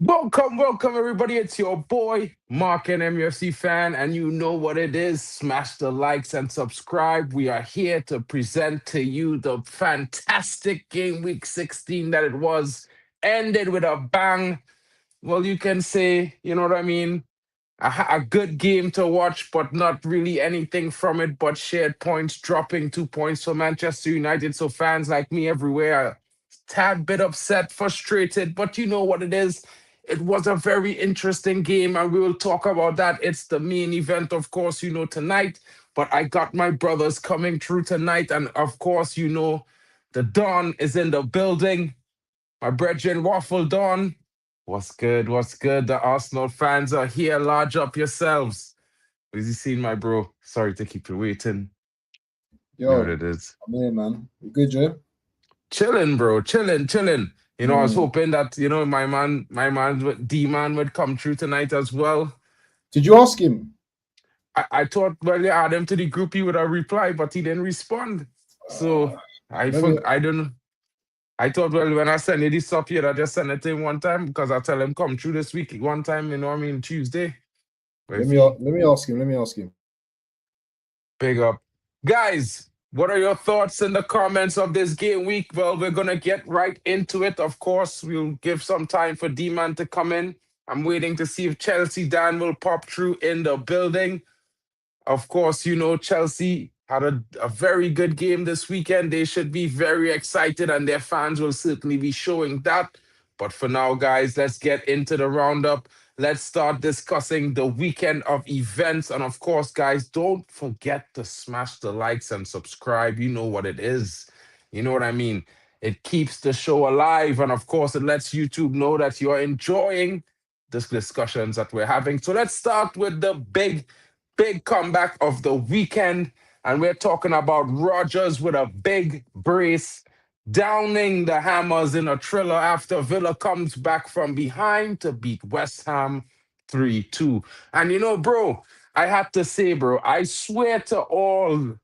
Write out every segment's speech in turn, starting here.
Welcome, everybody. It's your boy, MarkN MUFC fan, and you know what it is. Smash the likes and subscribe. We are here to present to you the fantastic game week 16 that it was. Ended with a bang. Well, you can say, you know what I mean? A good game to watch, but not really anything from it but shared points, dropping 2 points for Manchester United. So fans like me everywhere are tad bit upset, frustrated, but you know what it is. It was a very interesting game, and we will talk about that. It's the main event, of course, tonight. But I got my brothers coming through tonight, and of course, the Don is in the building. My brethren, Waffle Don. What's good? What's good? The Arsenal fans are here. Large up yourselves. What is he seen, my bro? Sorry to keep you waiting. You know what Yo, it is. I'm here, man. You good, Joe? Chilling, bro. Chilling. I was hoping that, my man, D-man would come through tonight as well. Did you ask him? I thought, well, you add him to the group, he would have replied, but he didn't respond. So Maybe. I don't know. I thought, well, when I send you this up here, I just send it to him one time because I tell him come through this week one time, Tuesday. But if he Let me ask him. Let me ask him. big up. Guys, what are your thoughts in the comments of this game week? Well, we're gonna get right into it. Of course, we'll give some time for D-Man to come in. I'm waiting to see if Chelsea Dan will pop through in the building. Of course, Chelsea had a very good game this weekend. They should be very excited, and their fans will certainly be showing that. But for now, guys, let's get into the roundup. Let's start discussing the weekend of events. And of course, guys, don't forget to smash the likes and subscribe. You know what it is. You know what I mean? It keeps the show alive. And of course, it lets YouTube know that you're enjoying the discussions that we're having. So let's start with the big comeback of the weekend. And we're talking about Rodgers with a big brace, downing the Hammers in a thriller after Villa comes back from behind to beat West Ham 3-2. And bro, I had to say, bro, I swear to all,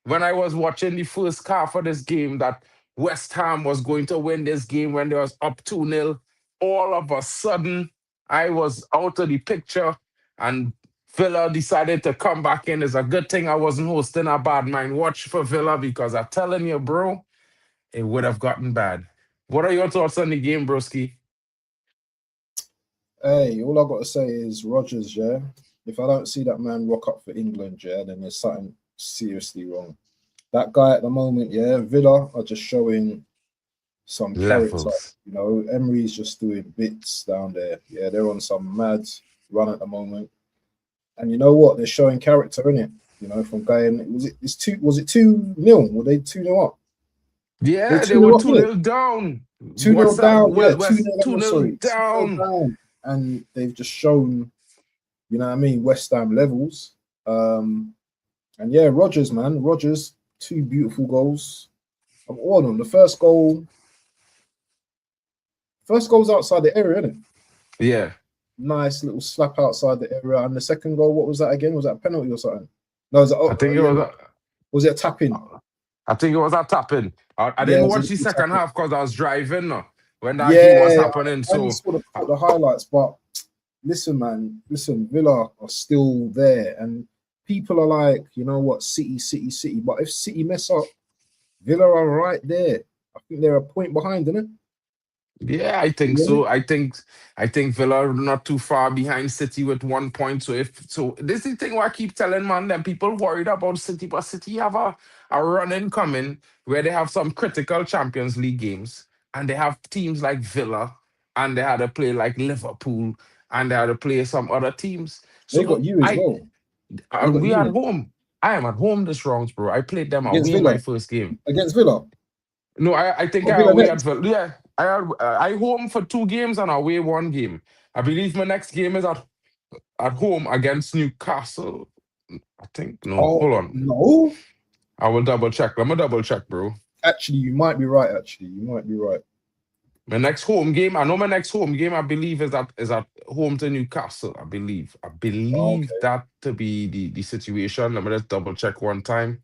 when I was watching the first half of this game, that West Ham was going to win this game when they was up 2-0. All of a sudden, I was out of the picture, and Villa decided to come back in. It's a good thing I wasn't hosting a bad mind watch for Villa, because I'm telling you, bro, it would have gotten bad. What are your thoughts on the game, broski? Hey, all I got to say is Rodgers, yeah. If I don't see that man rock up for England, yeah, then there's something seriously wrong. That guy at the moment, yeah, Villa are just showing some character. Levels. Emery's just doing bits down there. Yeah, they're on some mad run at the moment. And you know what? They're showing character, innit? From going, was it 2-0? Were they 2-0 up? Yeah, they were 2-0 down. 2-0 down, yeah, West 2-0 2-0 sorry, 2-0 down. down. And they've just shown, West Ham levels. And yeah, Rodgers, man. Rodgers, 2 beautiful goals. I'm on them. The first goal's outside the area, isn't it? Yeah. Nice little slap outside the area. And the second goal, what was that again? Was that a penalty or something? No, I think it was was it a tap-in? I think it was a tap-in. I didn't watch the second half because I was driving when that game was happening. I only saw the highlights, but listen, man. Listen, Villa are still there. And people are like, you know what, City. But if City mess up, Villa are right there. I think they're a point behind, isn't it? Yeah, I think so. I think Villa are not too far behind City with 1 point. So this is the thing where I keep telling man them people worried about City, but City have a run in coming where they have some critical Champions League games, and they have teams like Villa, and they had to play like Liverpool, and they had to play some other teams. They got So you as well. we at home. I am at home this round, bro. I played them Against away Villa? my first game. Against Villa? No, I think I Villa away next? at Villa. Yeah, I home for 2 games and away 1 game. I believe my next game is at home against Newcastle. I think no. Hold on. No. I will double check. I'm gonna double check, bro. Actually, you might be right. My next home game. I know my next home game. I believe is at home to Newcastle. I believe that to be the situation. Let me just double check one time,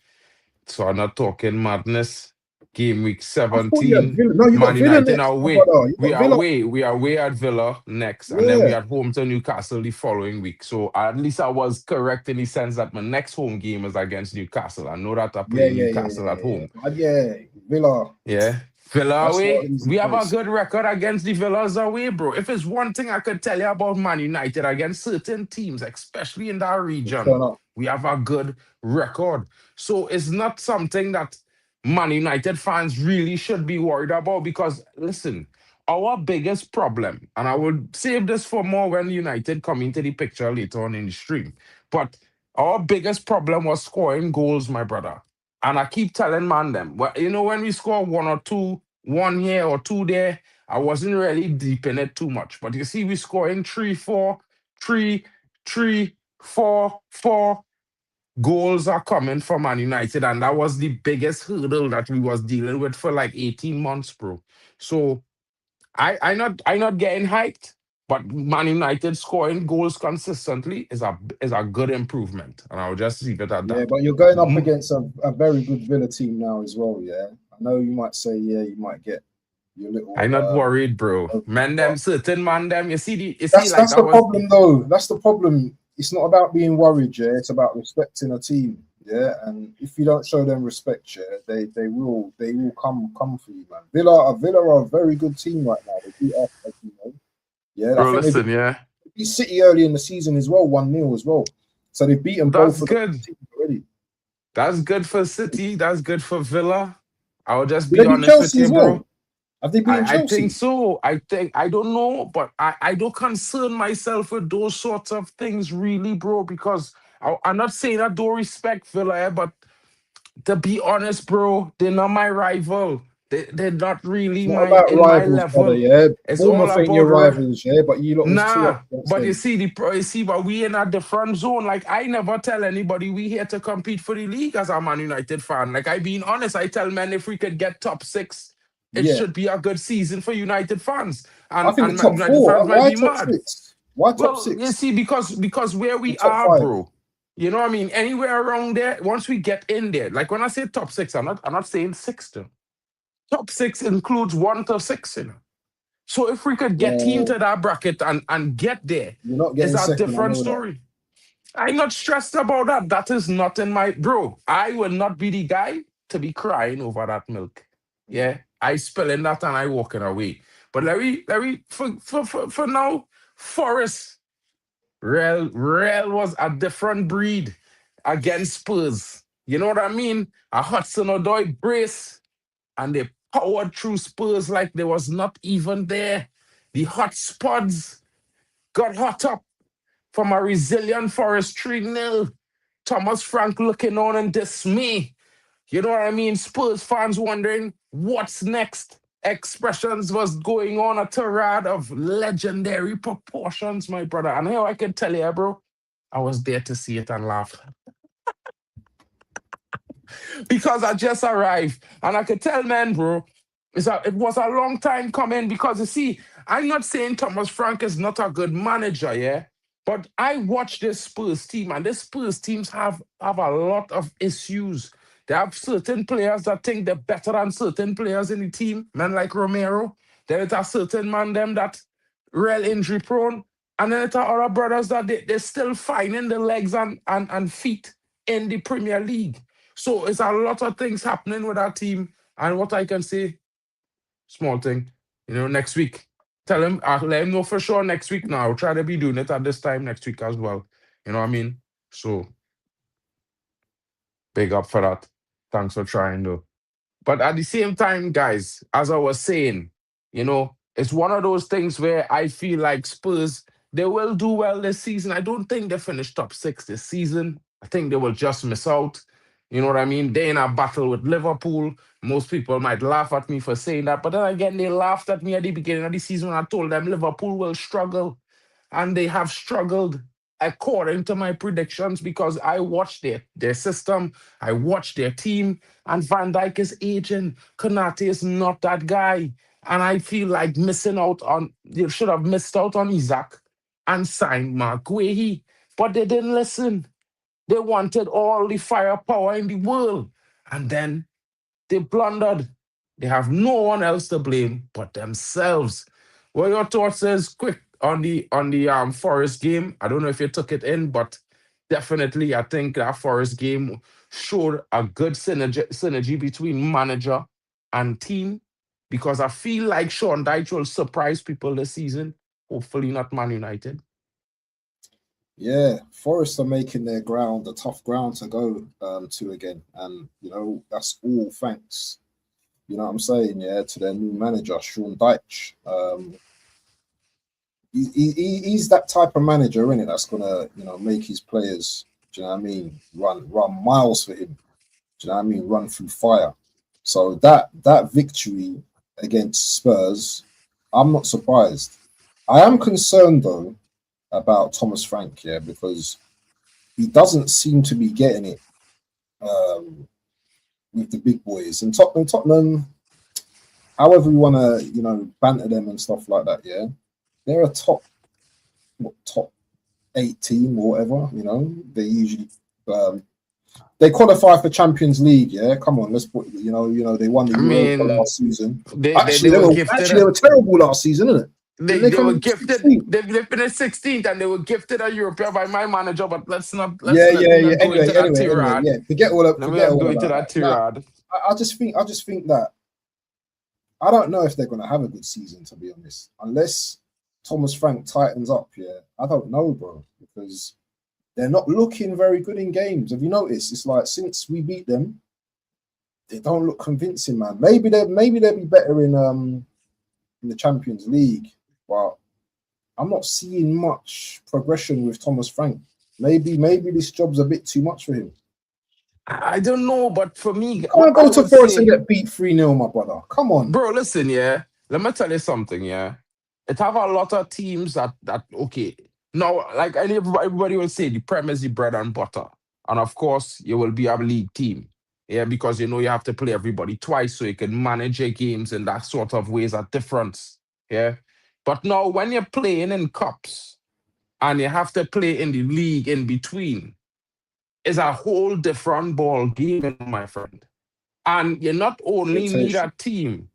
so I'm not talking madness. game week I thought you had 17. Villa. No, you got Man Villa United next, are my away. brother. You We got are Villa. away. We are away at Villa next, and then we Yeah, at home to Newcastle the following week. So at least I was correct in the sense that my next home game is against Newcastle. I know that I yeah, play yeah, yeah, Newcastle yeah, at yeah, yeah. home. Yeah, Villa. Yeah. Villa That's not away. an easy We have a place. good record against the Villas away, bro. If it's one thing I could tell you about Man United against certain teams, especially in that They region, turn up. we have a good record. So it's not something that Man United fans really should be worried about because, listen, our biggest problem, and I will save this for more when United come into the picture later on in the stream, but our biggest problem was scoring goals, my brother. And I keep telling man them, well, when we score one or two, one here or two there, I wasn't really deep in it too much. But you see, we scoring three, three, four goals are coming from Man United, and that was the biggest hurdle that we was dealing with for like 18 months, bro. So I not getting hyped, but Man United scoring goals consistently is a good improvement, and I'll just leave it at Yeah, that. but you're going up against a very good Villa team now as well. Yeah, I know you might say, yeah, you might get your I'm little not worried, bro. trophy, Man, them but certain man, them. You see, like that's I the was. problem, though. That's the problem. It's not about being worried, yeah. It's about respecting a team, yeah. And if you don't show them respect, yeah, they will come for you, man. Villa are a very good team right now. They beat us, as you know. Yeah, I Bro, think they listen, yeah, beat City early in the season as well, 1-0 as well. So they've beaten both that's of the good. teams already. That's good for City. That's good for Villa. I'll just Did be they beat honest with Chelsea you, as bro. well? Have they beaten I think Chelsea? so. I don't know, but I don't concern myself with those sorts of things, really, bro, because I'm not saying I don't respect Villa, but to be honest, bro, they're not my rival. They're not It's really not my about in my rivals, brother. level. Yeah, It's all Bournemouth ain't about your rivals. Yeah, but you lot was two nah. up against But you them. see but we in a different zone. Like I never tell anybody we here to compete for the league as a Man United fan. Like I being honest, I tell men if we could get top six, it Yeah, should be a good season for United fans. I And think the top United four. fans might Why be top mad. six? Why top Well, you six? see, because where Or we top are, five? bro, you know what I mean? Anywhere around there, once we get in there, like when I say top six, I'm not saying six to. Top six includes 1 to 6. So if we could get Yeah, into that bracket and get there, you're not it's getting a second. I different know that. story. I'm not stressed about that. That is not in my bro. I will not be the guy to be crying over that milk. Yeah, I spilling that and I walking away. But Larry, for now, Forest Real was a different breed against Spurs. You know what I mean? A Hudson Odoi brace, and they powered through Spurs like they was not even there. The hot spots got hot up from a resilient Forest 3-0. Thomas Frank looking on in dismay. You know what I mean? Spurs fans wondering what's next. Expressions was going on a tirade of legendary proportions, my brother. And here I can tell you, bro, I was there to see it and laugh because I just arrived. And I could tell, man, bro, it was a long time coming because you see, I'm not saying Thomas Frank is not a good manager, yeah. But I watch this Spurs team, and this Spurs teams have a lot of issues. They have certain players that think they're better than certain players in the team, men like Romero. Then it's a certain man them that real injury prone. And then it's our other brothers that they're still finding the legs and feet in the Premier League. So it's a lot of things happening with our team. And what I can say, small thing, next week. Tell him, let him know for sure next week now. I'll try to be doing it at this time next week as well. You know what I mean? So big up for that. Thanks for trying though. But at the same time, guys, as I was saying, it's one of those things where I feel like Spurs, they will do well this season. I don't think they finish top six this season. I think they will just miss out. You know what I mean? They're in a battle with Liverpool. Most people might laugh at me for saying that. But then again, they laughed at me at the beginning of the season when I told them Liverpool will struggle. And they have struggled according to my predictions because I watched their system, I watched their team, and Van Dijk is aging. Konate is not that guy. And I feel like they should have missed out on Isaac and signed Mark Guehi. But they didn't listen. They wanted all the firepower in the world. And then they blundered. They have no one else to blame but themselves. What your thoughts is quick on the Forest game? I don't know if you took it in, but definitely I think that Forest game showed a good synergy between manager and team because I feel like Sean Dyche will surprise people this season. Hopefully not Man United. Yeah, Forest are making their ground a tough ground to go to again, and that's all thanks. You know what I'm saying? Yeah, to their new manager, Sean Dyche. He's that type of manager, isn't it? That's gonna make his players. Do you know what I mean? Run miles for him. Do you know what I mean? Run through fire. So that victory against Spurs, I'm not surprised. I am concerned though about Thomas Frank, yeah, because he doesn't seem to be getting it with the big boys. And Tottenham, however you want to, banter them and stuff like that, yeah, they're a top 8 team or whatever. They usually they qualify for Champions League. Yeah, come on, let's put they won the I Europa mean, last season. they Actually, were gifted. they were terrible last season, isn't it? Didn't they They come were in gifted. 16th? They finished 16th, and they were gifted a European by my manager. But Yeah, let yeah, me yeah. not go into that Anyway, tirade. yeah. Forget Let me not go all into about that that. Nah, tirade. I just think that I don't know if they're going to have a good season, to be honest, unless Thomas Frank tightens up. Yeah, I don't know, bro, because they're not looking very good in games. Have you noticed? It's like since we beat them, they don't look convincing, man. Maybe they'll be better in the Champions League, but I'm not seeing much progression with Thomas Frank. Maybe this job's a bit too much for him. I don't know, but for me, You can't I go to would Forest and say, get beat 3-0, my brother. Come on. bro, listen, yeah. Let me tell you something, yeah. It have a lot of teams that okay. Now, like everybody will say, the Prem is the bread and butter, and of course, you will be a league team, yeah, because you have to play everybody twice, so you can manage your games in that sort of ways at difference, yeah. But now, when you're playing in cups and you have to play in the league in between, is a whole different ball game, my friend. And you not only need Rotation. a team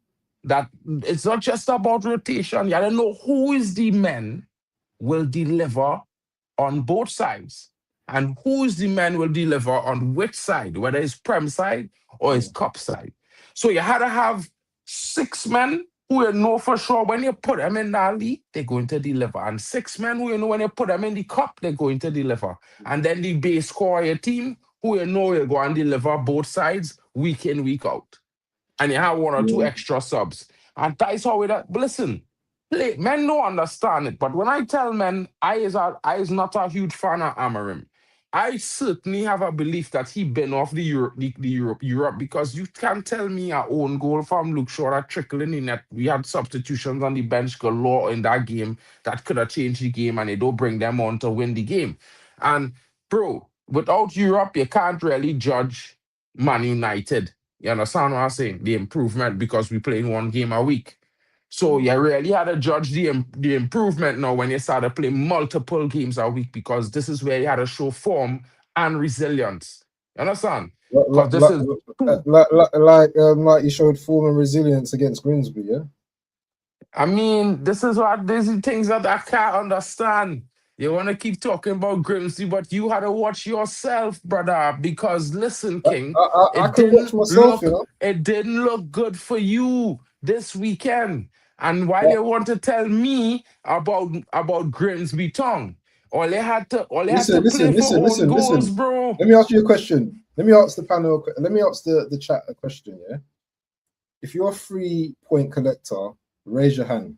that it's not just about rotation. You don't know who is the men will deliver on both sides. And who is the man will deliver on which side, whether it's Prem side or it's Yeah. Cup side. So you had to have 6 men who you know for sure when you put them in that league, they're going to deliver. And 6 men who you know when you put them in the cup, they're going to deliver. And then the base core of your team who you know will go and deliver both sides week in, week out. And you have one or two Yeah. extra subs. And that's how it. But listen, men don't understand it. But when I tell men, I is not a huge fan of Amarim. I certainly have a belief that he been off Europe because you can't tell me our own goal from Luke Shaw that trickling in that we had substitutions on the bench galore in that game that could have changed the game and they don't bring them on to win the game. And bro, without Europe, you can't really judge Man United. You understand what I'm saying? The improvement because we playing one game a week. So Mm. you really had to judge the improvement now when you started playing multiple games a week because this is where you had to show form and resilience. You understand? Because this is two. Like you showed form and resilience against Grimsby, yeah. I mean, this is what these are things that I can't understand. You want to keep talking about Grimsby, but you had to watch yourself, brother. Because listen, King, I can watch myself, it didn't look good for you this weekend. And while But you want to tell me about Grimsby tongue, all they had to listen, play listen, for listen, own listen, goals, listen. bro. Let me ask you a question. Let me ask the panel. Let me ask the chat a question. Yeah. If you're a 3-point collector, raise your hand.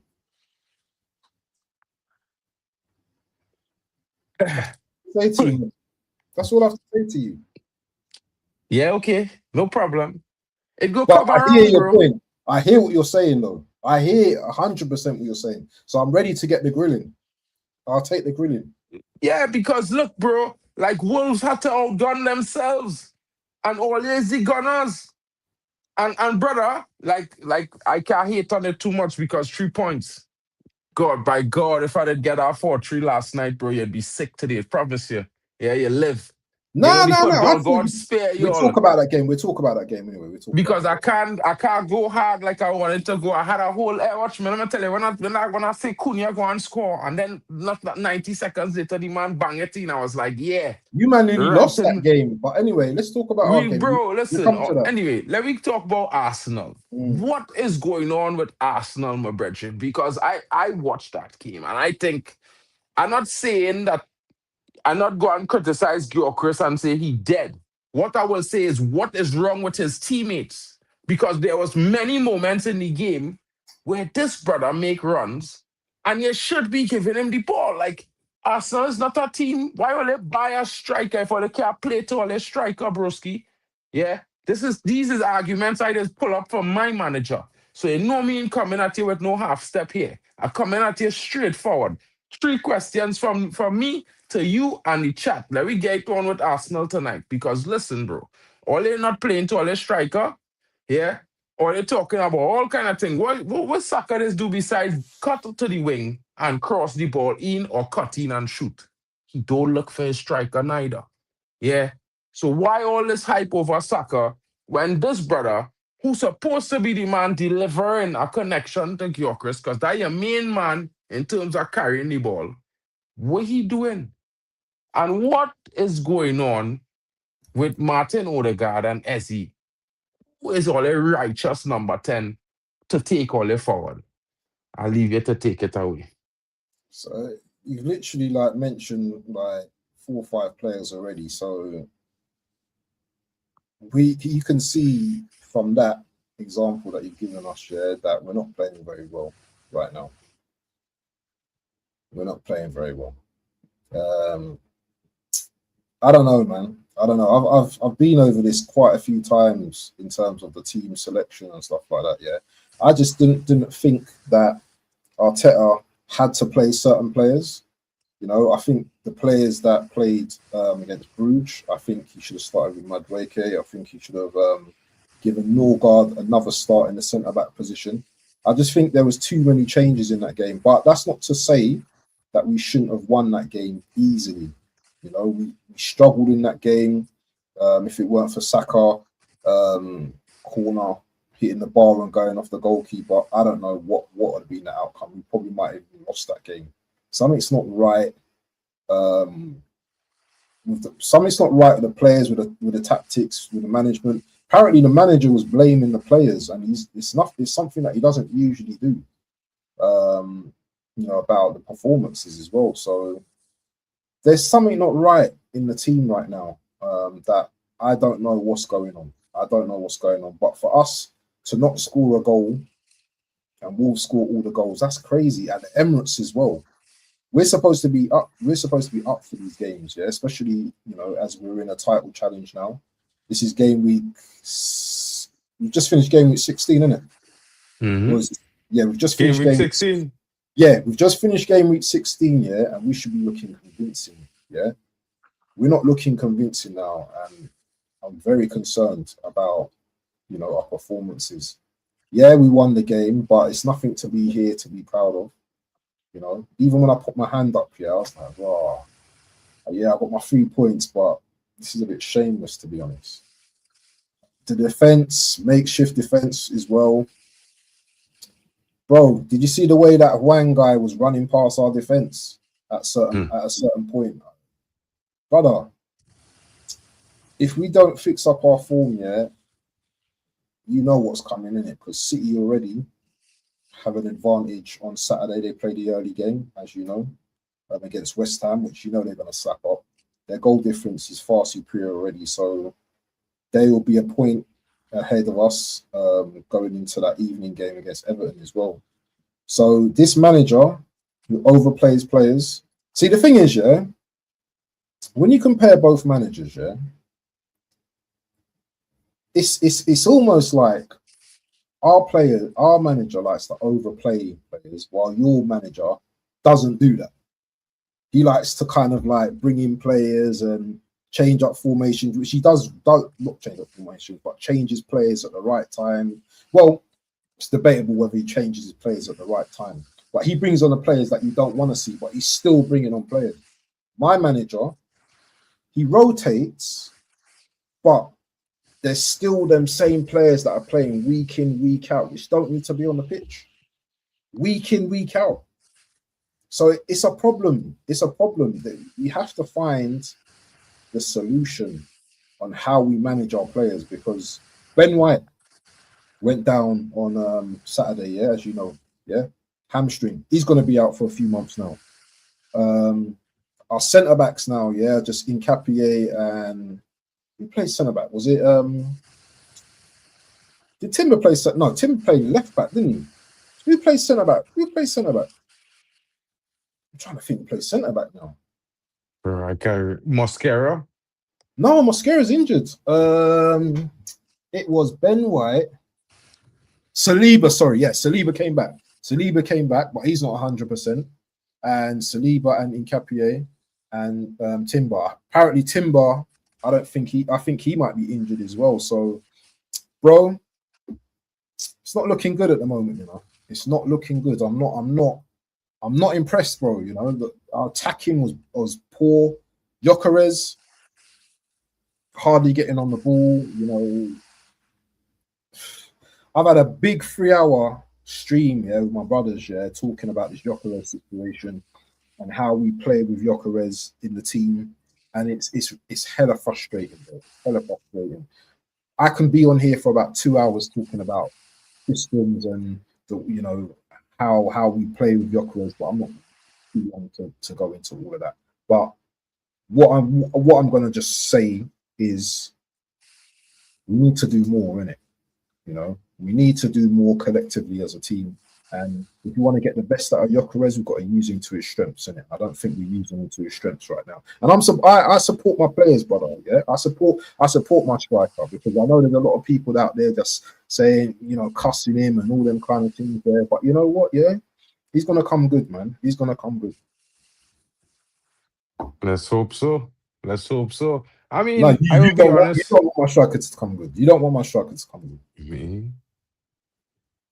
Say to you. That's all I have to say to you. Yeah, okay, no problem. It go But come I hear around, your bro. point. I hear what you're saying, though. I hear 100% what you're saying. So I'm ready to get the grilling. I'll take the grilling. Yeah, because look, bro, like Wolves had to outgun themselves, and always the gunners. And brother, like I can't hate on it too much because 3 points. God, by God, if I did get our 4-3 last night, bro, you'd be sick today. Promise you. Yeah, you live. You know, No, no, because no. I God thought spare you we'll all. talk about that game. We'll talk about that game anyway. We'll talk Because about I that can't go hard like I wanted to go. I had a whole watch man. Let me tell you, when I say Cunha go and score, and then not that 90 seconds later the man bang it in, I was like, yeah, You man nearly lost that renting. game. But anyway, let's talk about our game. Bro, We'll listen. come to that. Anyway, let me talk about Arsenal. Mm. What is going on with Arsenal, my brethren? Because I watched that game, and I think I'm not saying that I'm not going to criticize Gyökeres and say he dead. What I will say is what is wrong with his teammates? Because there was many moments in the game where this brother make runs and you should be giving him the ball. Like Arsenal is not a team. Why will they buy a striker if they can't play to all their striker, broski? Yeah. These is arguments I just pull up from my manager. So you know me in coming at you with no half step here. I'm coming at you straightforward. Three questions from me to you and the chat. Let me get on with Arsenal tonight. Because listen, bro, all they're not playing to all their striker, yeah, or they're talking about all kind of things. What soccer does do besides cut to the wing and cross the ball in or cut in and shoot? He don't look for his striker neither. Yeah. So why all this hype over soccer when this brother, who's supposed to be the man delivering a connection to Gyökeres, because that your main man in terms of carrying the ball, what he doing? And what is going on with Martin Odegaard and Ezzy? Who is all a righteous number 10 to take all the forward? I'll leave you to take it away. So you've literally like mentioned like 4 or 5 players already. So you can see from that example that you've given us, yeah, that we're not playing very well right now. We're not playing very well. I don't know, man. I don't know. I've been over this quite a few times in terms of the team selection and stuff like that. Yeah, I just didn't think that Arteta had to play certain players. You know, I think the players that played against Bruges, I think he should have started with Madueke. I think he should have given Norgard another start in the centre back position. I just think there was too many changes in that game. But that's not to say that we shouldn't have won that game easily. You know, we struggled in that game. If it weren't for Saka, corner hitting the bar and going off the goalkeeper, I don't know what would have been the outcome. We probably might have lost that game. Something's not right. Something's not right with the players, with the tactics, with the management. Apparently, the manager was blaming the players, and it's something that he doesn't usually do. You know, about the performances as well. So there's something not right in the team right now. That I don't know what's going on. I don't know what's going on. But for us to not score a goal and Wolves score all the goals, that's crazy. And the Emirates as well. We're supposed to be up. We're supposed to be up for these games, yeah. Especially, you know, as we're in a title challenge now. This is game week. We've just finished game week 16, isn't it? Yeah, we've just finished game week 16. Yeah, we've just finished game week 16, yeah, and we should be looking convincing, yeah. We're not looking convincing now, and I'm very concerned about, you know, our performances. Yeah, we won the game, but it's nothing to be here to be proud of. You know, even when I put my hand up here, I was like, wow, yeah, I got my 3 points, but this is a bit shameless, to be honest. The defense, makeshift defense as well. Bro, did you see the way that Wang guy was running past our defense at a certain point? Brother, if we don't fix up our form yet, you know what's coming in it, because City already have an advantage on Saturday. They play the early game, as you know, against West Ham, which you know they're going to slap up. Their goal difference is far superior already, so they will be a point ahead of us going into that evening game against Everton as well. So this manager who overplays players. See, the thing is, yeah, when you compare both managers, yeah, it's almost like our manager likes to overplay players while your manager doesn't do that. He likes to kind of like bring in players and change up formations, which he does not change up formations, but changes players at the right time. Well, it's debatable whether he changes his players at the right time. But he brings on the players that you don't want to see, but he's still bringing on players. My manager he rotates, but there's still them same players that are playing week in, week out, which don't need to be on the pitch. Week in, week out. So it's a problem. It's a problem that we have to find the solution on how we manage our players, because Ben White went down on Saturday, yeah, as you know, yeah, hamstring. He's going to be out for a few months now. Our centre backs now, yeah, just Nkapie and who played centre back? Was it did Timber play? No, Timber played left back, didn't he? Who played centre back? Who played centre back? I'm trying to think who plays centre back now. Okay, Mosquera. No, Mosquera's injured. It was Ben White. Saliba, sorry, yeah, Saliba came back. Saliba came back, but he's not 100%. And Saliba and Nkapie and Timber. Apparently, Timber, I think he might be injured as well. So, bro, it's not looking good at the moment, you know. It's not looking good. I'm not impressed, bro. You know, our attacking was poor. Gyökeres hardly getting on the ball. You know, I've had a big 3-hour stream with my brothers, talking about this Gyökeres situation and how we play with Gyökeres in the team, and it's hella frustrating, bro. Hella frustrating. I can be on here for about 2 hours talking about systems and how we play with Gyökeres, but I'm not too long to go into all of that. But what I'm gonna just say is we need to do more, innit? You know, we need to do more collectively as a team. And if you want to get the best out of Gyökeres, we've got to use him to his strengths, innit? I don't think we're using him to his strengths right now. And I support my players, brother. Yeah, I support my striker, because I know there's a lot of people out there just saying, you know, cussing him and all them kind of things there. But you know what? Yeah, he's gonna come good, man. He's gonna come good. Let's hope so. Let's hope so. I mean, No, I will be honest. You don't want my striker to come good. You don't want my striker to come good. Me?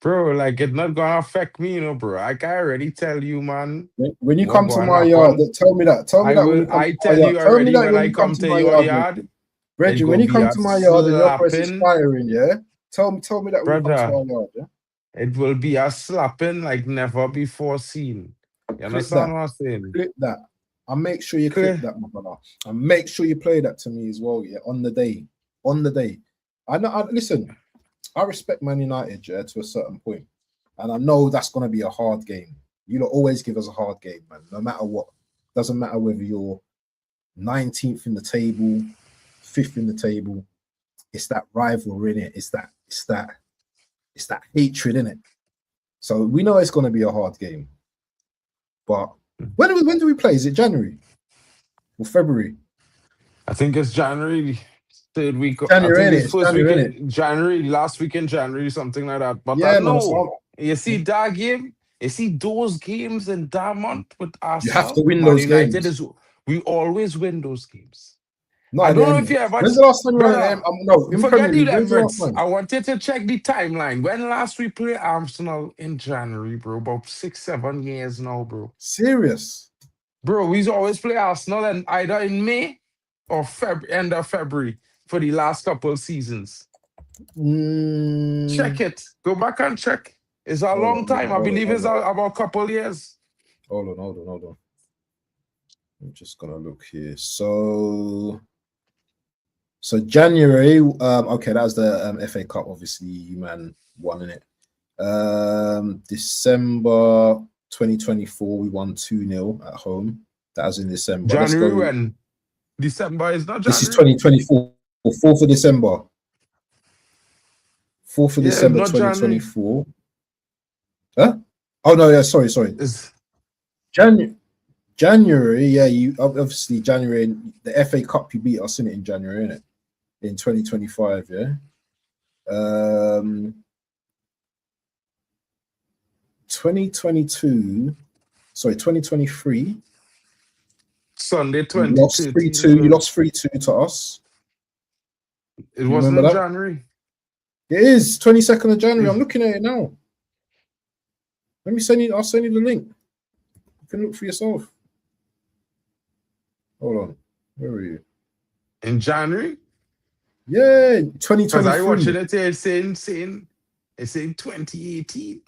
Bro, like, it's not gonna affect me, you know, bro. I can already tell you, man. When you what come to gonna my yard, happen. tell me that. Tell me that when you come to my tell yard. you Tell me already that when when I you come come to to my your yard, yard. Reggie, It when gonna you be come a to my yard and your press is slapping, firing, yeah? Tell me that when you come to brother. my yard, yeah? It will be a slapping like never before seen. You Clip understand that. what I'm saying? Clip that. And make sure you clip Clear. that, my brother. And make sure you play that to me as well, yeah? On the day. On the day. Listen, I respect Man United, yeah, to a certain point. And I know that's going to be a hard game. You lot always give us a hard game, man, no matter what. Doesn't matter whether you're 19th in the table, 5th in the table. It's that rivalry, innit? It's that hatred, innit? So we know it's going to be a hard game. But when do we play? Is it January or February? I think it's January, third week. January, I think innit? it's It's first January, weekend, innit? January, last weekend, January, something like that. But I Yeah, man. know, So you see that game, you see those games in that month with you have to Arsenal, win Man those United games. we always win those games. Not I at the don't know if end. you ever, When's the last time you won an brother. no, in Forget Premier the League? When's the last Emirates. time? I wanted to check the timeline. When last we played Arsenal in January, bro? About 6-7 years now, bro. Serious? Bro, we always play Arsenal and either in May or end of February for the last couple seasons. Check it. Go back and check. It's a long time. I believe it's about a couple years. Hold on. I'm just gonna look here. So January, okay, that was the FA Cup. Obviously, you man won in it. December 2024, we won 2-0 at home. That was in December. Let's January go. when? December is not January. This is 2024, 4th of December. 4th of December 2024. Huh? Oh no, yeah, sorry. It's January, yeah, you obviously January, the FA Cup, you beat us in it in January, innit? In 2025, yeah. 2022, sorry, 2023. Sunday You lost 2013. 3-2. You lost 3-2 to us. It wasn't in January. It is 22nd of January. I'm looking at it now. Let me send you. I'll send you the link. You can look for yourself. Hold on. Where are you? In January? Yeah, Because I 2023. watching it here, it's saying 2018.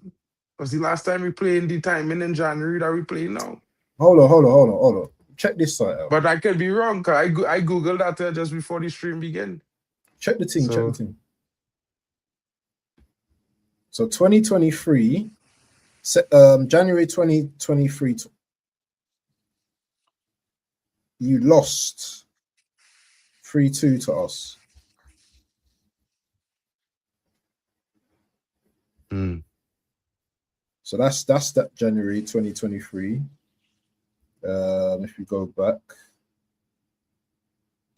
Was the last time we played the timing in January that we play now? Hold on. Check this site out. But I could be wrong, because I Googled that just before the stream began. Check the thing. So, So 2023, January 2023, you lost 3-2 to us. So that's that January 2023. If you go back,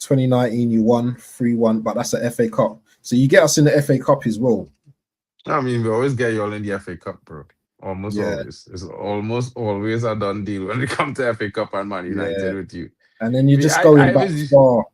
2019 you won 3-1, but that's the FA Cup. So you get us in the FA Cup as well. I mean, we always get you all in the FA Cup, bro. Almost always. It's almost always a done deal when it comes to FA Cup and Man United with you. And then you're just going back far.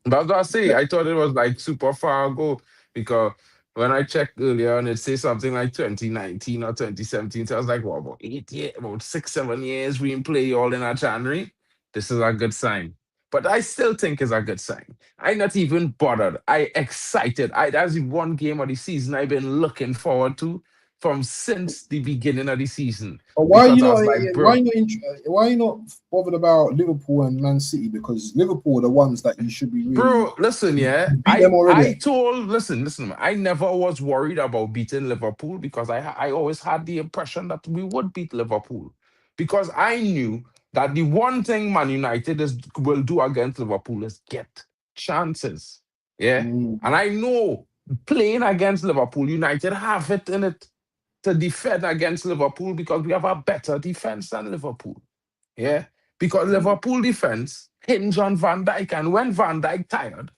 But I was say, I thought it was like super far ago, because when I checked earlier and it says something like 2019 or 2017, so I was like, well, about 8 years, about 6-7 years we didn't play all in our January. This is a good sign. But I still think it's a good sign. I'm not even bothered. I excited. That's the one game of the season I've been looking forward to from since the beginning of the season. But why are you not bothered about Liverpool and Man City? Because Liverpool are the ones that you should be really... Bro, listen, yeah. Listen, I never was worried about beating Liverpool, because I always had the impression that we would beat Liverpool, because I knew that the one thing Man United will do against Liverpool is get chances. Yeah. And I know playing against Liverpool, United have it in it to defend against Liverpool, because we have a better defense than Liverpool. Yeah. Because Liverpool defense hinge on Van Dijk, and when Van Dijk tired,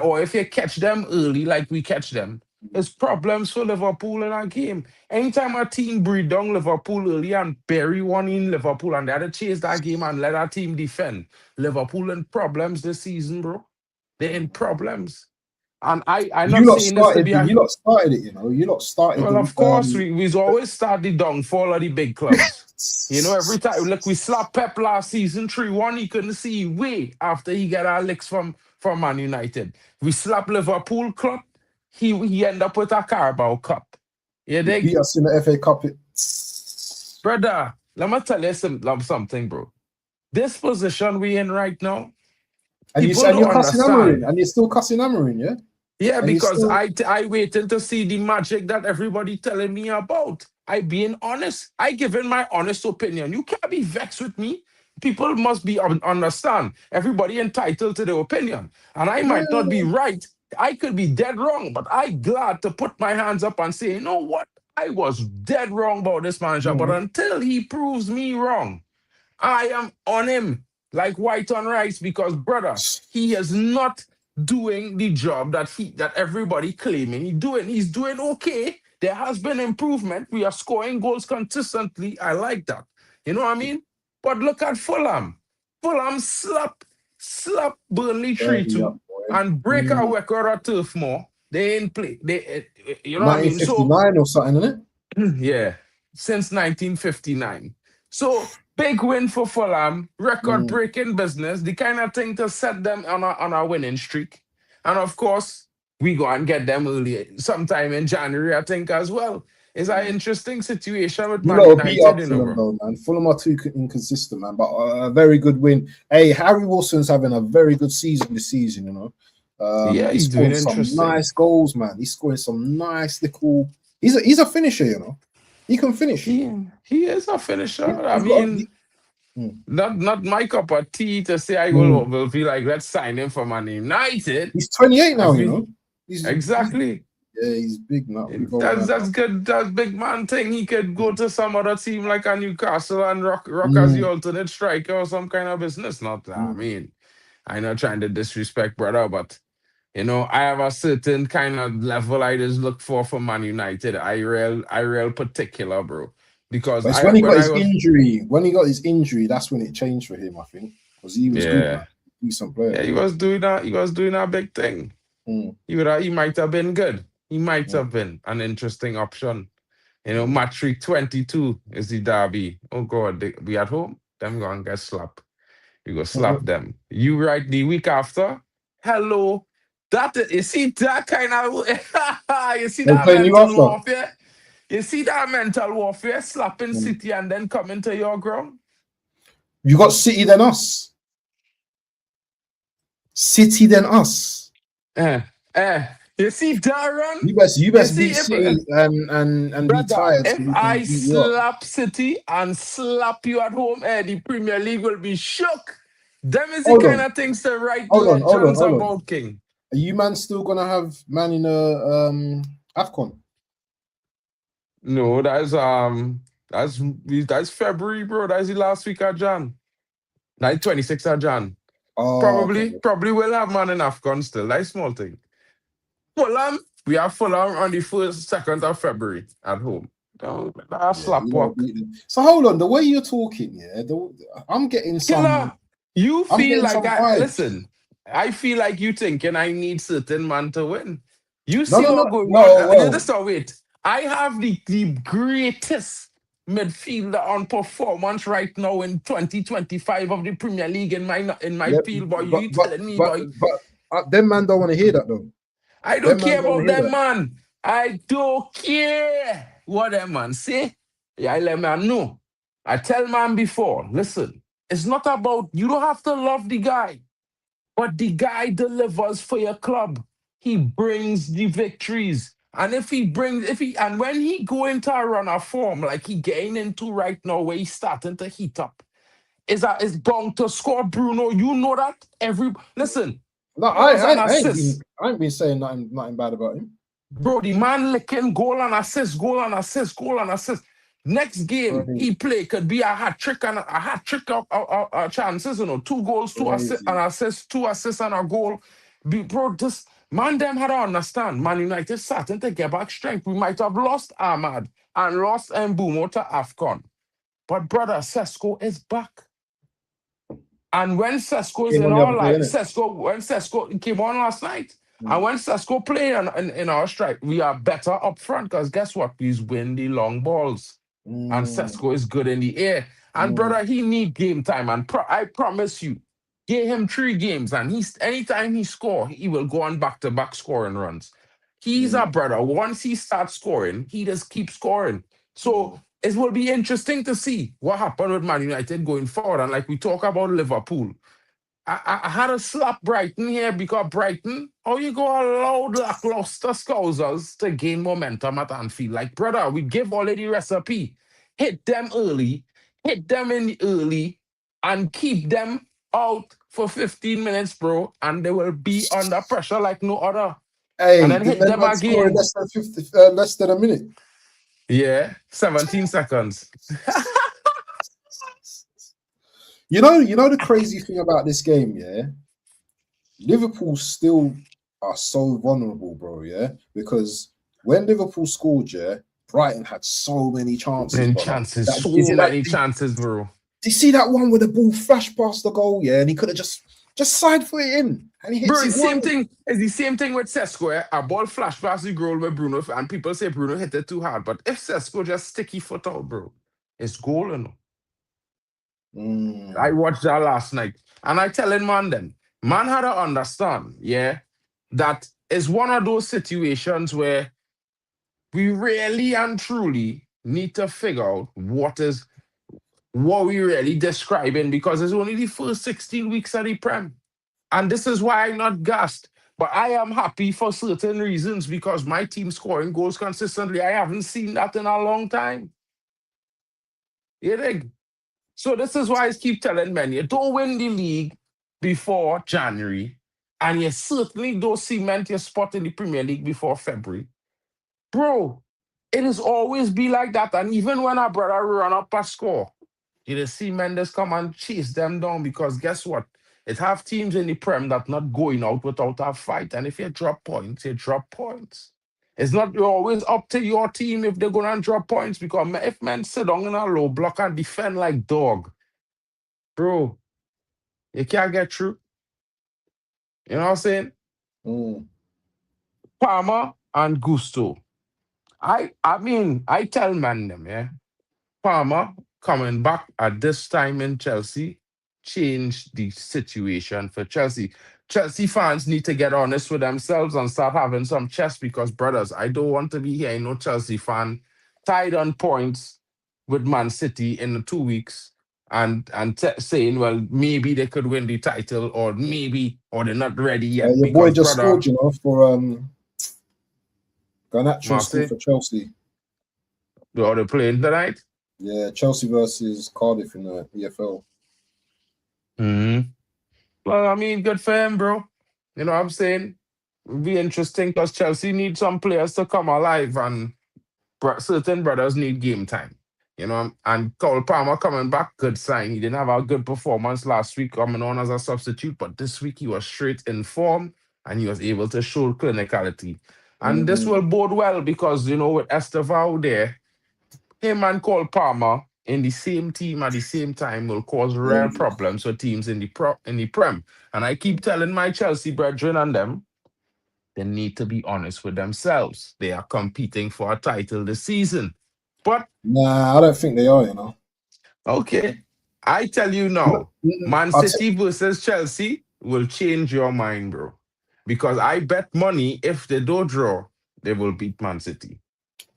or if you catch them early like we catch them, it's problems for Liverpool in our game. Anytime a team breed down Liverpool early and bury one in Liverpool, and they had to chase that game and let our team defend, Liverpool in problems this season, bro. They're in problems. And I'm not saying this to be... You lot started it, you know. You lot started... Well, of course, we always start the downfall of the big clubs. You know, every time, look, we slapped Pep last season 3-1. He couldn't see way after he got our licks from Man United. We slapped Liverpool club. He ended up with a Carabao Cup. You beat us in the FA Cup. Brother, let me tell you something, bro. This position we in right now, and you're cussing Amorim, and you're still cussing Amorim, yeah? Yeah, and because I waiting to see the magic that everybody telling me about. I being honest. I giving my honest opinion. You can't be vexed with me. People must be understand. Everybody entitled to their opinion. And I might not be right. I could be dead wrong, but I glad to put my hands up and say, you know what? I was dead wrong about this manager, but until he proves me wrong, I am on him like white on rice, because, brother, he is not doing the job that everybody claiming he's doing. He's doing okay. There has been improvement. We are scoring goals consistently. I like that. You know what I mean? But look at Fulham. Fulham slap Burnley 3-2 and break our record at Turf Moor. They ain't play. You know what I mean? 1959 or something, isn't it? Yeah, since 1959. So big win for Fulham, record-breaking business, the kind of thing to set them on a winning streak. And of course, we go and get them early, sometime in January, I think, as well. It's an interesting situation with Man United, you know, bro. Man. Fulham are too inconsistent, man, but a very good win. Hey, Harry Wilson's having a very good season this season, you know. Yeah, he's doing some nice goals, man. He's scoring some nice little... He's a finisher, you know. He can finish. He is a finisher. I mean, not my cup of tea to say I will feel like, let's sign him for Man United. He's 28 now, you know. Exactly. He's big now. That's good. That's big man thing. He could go to some other team like a Newcastle and rock as the alternate striker or some kind of business. Not that. I mean, I'm not trying to disrespect brother, but you know, I have a certain kind of level I just look for Man United. I real particular, bro. Because when he got his injury, that's when it changed for him, I think. Because he was good, man. Decent player. Yeah, he was doing a big thing. He might have been good. He might have been an interesting option. You know, match week 22 is the derby. Oh God, we at home. Them going to get slapped. We go slap them. You right the week after. Hello. You see that kind of you see They're that playing you mental after. warfare? You see that mental warfare slapping Mm. City and then coming to your ground? You got City then us. City then us. Eh, eh. You see that run? You You best see beat if City and be brother, tired so if we can I beat you up. slap City and slap you at home, the Premier League will be shook. Them is the Hold kind on, of things to write hold on, hold on, legends hold on. about, King. Are you man still gonna have man in a Afcon? No, that's February, bro. That's the last week of Jan. That's 26th of Jan. Oh, okay. Probably will have man in Afghan still. That's small thing. Fulham, we have Fulham on the first, 2nd of February at home. That's Yeah, slap you know, walk. beat them. So hold on, the way you're talking, yeah, I'm getting Killer, some, you I'm feel getting like some vibes. listen, I feel like you thinking I need certain man to win. You No, see no, no. what going on? Well, You well, just wait. I have the greatest midfielder on performance right now in 2025 of the Premier League in my yeah, field, boy. but You but telling me, but boy? but them man don't want to hear that though. I don't Them man care don't want about to hear them, that. man. I don't care what them man say. Yeah, I let man know. I tell man before, listen, it's not about you don't have to love the guy, but the guy delivers for your club. He brings the victories. And when he go into a run of form like he getting into right now, where he's starting to heat up, is bound to score, Bruno. You know that. Listen, No, goals and assists. I ain't been saying nothing bad about him. Bro, the man licking goal and assist, goal and assist, goal and assist. Next game Crazy, he play could be a hat trick and a hat trick of chances, 2 goals, an crazy. assist, 2 assists and a goal. Bro, this man them had to understand. Man United starting to get back strength. We might have lost Ahmad and lost Mbumo to AFCON. But brother, Sesko is back. And when Sesko is Came in on the our other day, life, innit? When Sesko came on last night, and Mm, when Sesko play in our strike, we are better up front because guess what? We win the long balls. And mm, Sesko is good in the air. And mm, brother, he need game time. And I promise you, give him 3 games, and anytime he score, he will go on back-to-back scoring runs. He's a mm, brother. Once he starts scoring, he just keeps scoring. So mm, it will be interesting to see what happened with Man United going forward. And like we talk about Liverpool, I had to slap Brighton here because Brighton, how you go allow lackluster Scousers to gain momentum at Anfield? Like, brother, we give already recipe. Hit them early, hit them in the early, and keep them out for 15 minutes, bro, and they will be under pressure like no other. And Hey, then the hit men them man scoring again. less than a minute. Yeah, 17 seconds. You know the crazy thing about this game, yeah. Liverpool still are so vulnerable, bro. Yeah, because when Liverpool scored, yeah, Brighton had so many chances, Many brother. chances, That so is it. Like, many chances, bro. do you see that one where the ball flashed past the goal? Yeah, and he could have just side foot it in, and he hits Bro, it it's same wide. thing. It's the same thing with Sesko. A ball flash past the goal with Bruno, and people say Bruno hit it too hard. But if Sesko just sticky foot out, bro, it's goal. I Mm, watched that last night, and I telling man then, man had to understand, yeah, that is one of those situations where we really and truly need to figure out what we really describing because it's only the first 16 weeks of the Prem. And this is why I'm not gassed. But I am happy for certain reasons because my team scoring goals consistently. I haven't seen that in a long time. You think? So this is why I keep telling men, you don't win the league before January, and you certainly don't cement your spot in the Premier League before February. Bro, it is always be like that. And even when our brother run up a score, you just see Mendes come and chase them down because guess what? It have teams in the Prem that not going out without a fight. And if you drop points, you drop points. It's not always up to your team if they're gonna drop points because if men sit down in a low block and defend like dog, bro, you can't get through. You know what I'm saying? mm. Palmer and Gusto. I tell man them, yeah. Palmer coming back at this time in Chelsea. change the situation for Chelsea. Chelsea fans need to get honest with themselves and start having some chest because, brothers, I don't want to be here. No Chelsea fan tied on points with Man City in the 2 weeks and saying, well, maybe they could win the title or maybe or they're not ready yet Your boy because, just brother, scored, for Garnacho scored Marseille, for Chelsea. they're playing tonight. Yeah, Chelsea versus Cardiff in the EFL. Mm-hmm. Well, I mean, good for him, bro. You know what I'm saying? It'll be interesting because Chelsea need some players to come alive and certain brothers need game time. You know, and Cole Palmer coming back, good sign. He didn't have a good performance last week coming on as a substitute, but this week he was straight in form and he was able to show clinicality. And this will bode well because, you know, with Estevao there, him and Cole Palmer in the same team at the same time will cause real problems for teams in the Prem. And I keep telling my Chelsea brethren and them, they need to be honest with themselves. They are competing for a title this season. But Nah, I don't think they are. okay, I tell you now, Man City versus Chelsea will change your mind, bro. Because I bet money if they don't draw, they will beat Man City.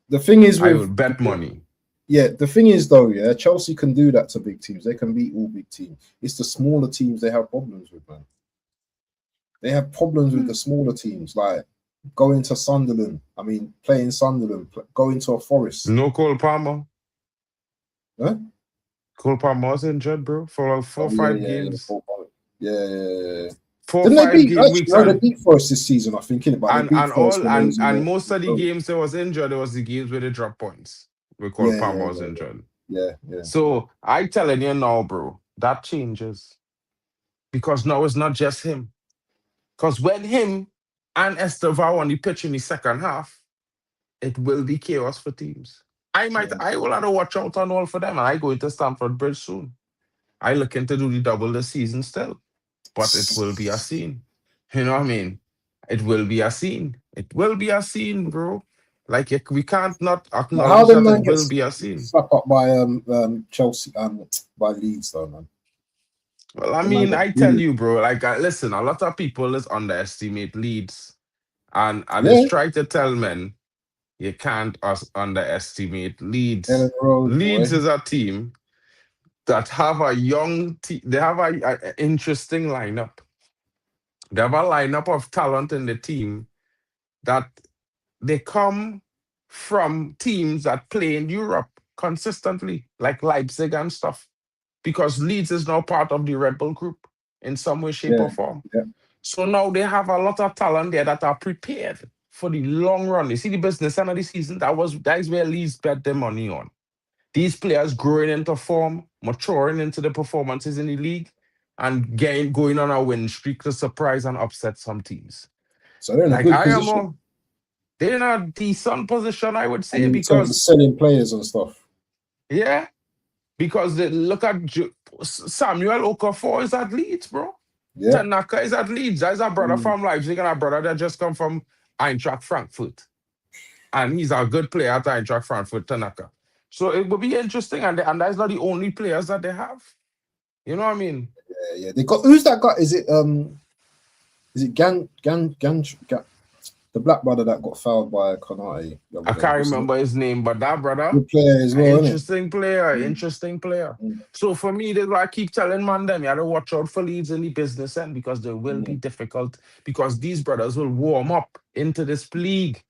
The thing is I will with bet money. Yeah, the thing is though, Chelsea can do that to big teams. They can beat all big teams. It's the smaller teams they have problems with, man. They have problems with the smaller teams, like going to Sunderland. I mean, playing Sunderland, going to a Forest. No Cole Palmer. Huh? Cole Palmer was injured, bro, for like 4 or 5 games. Yeah. 4 or Didn't 5 they beat? game weeks. They beat Forest this season, I think, innit? But they beat Forest and most of the games they was injured, there was the games where they dropped points. We Cole Palmer was injured. Yeah. So I telling you now, bro, that changes. Because now it's not just him. Because when him and Estevao on the pitch in the second half, it will be chaos for teams. I will have to watch out on all for them. And I go into Stamford Bridge soon. I looking to do the double this season still. But it will be a scene. You know what I mean? It will be a scene. It will be a scene, bro. Like we can't not acknowledge that it will be a scene. Slap up by Chelsea by Leeds though, man. Well, I mean, I tell you, bro. Like, listen, a lot of people is underestimate Leeds, and I just try to tell men you can't underestimate Leeds. Leeds is a team that have a young team. They have a interesting lineup. They have a lineup of talent in the team that they come from teams that play in Europe consistently, like Leipzig and stuff, because Leeds is now part of the Red Bull group in some way, shape, or form. Yeah. So now they have a lot of talent there that are prepared for the long run. You see the business end of the season, that is where Leeds bet their money on. These players growing into form, maturing into the performances in the league, and going on a win streak to surprise and upset some teams. So they're in a good position. They're in a decent position, I would say, because selling players and stuff. Yeah, because they look at Samuel Okafor is at Leeds, bro. Yeah. Tanaka is at Leeds. That's a brother from Leipzig and a brother that just come from Eintracht Frankfurt. And he's a good player at Eintracht Frankfurt, Tanaka. So it would be interesting, and that's not the only players that they have. You know what I mean? Yeah. They got who's that guy? Is it Gang the black brother that got fouled by Konate? I can't remember his name, but that brother, good player as well. Interesting player. So for me, that's why I keep telling man them, you have to watch out for Leeds in the business end because they will be difficult because these brothers will warm up into this league.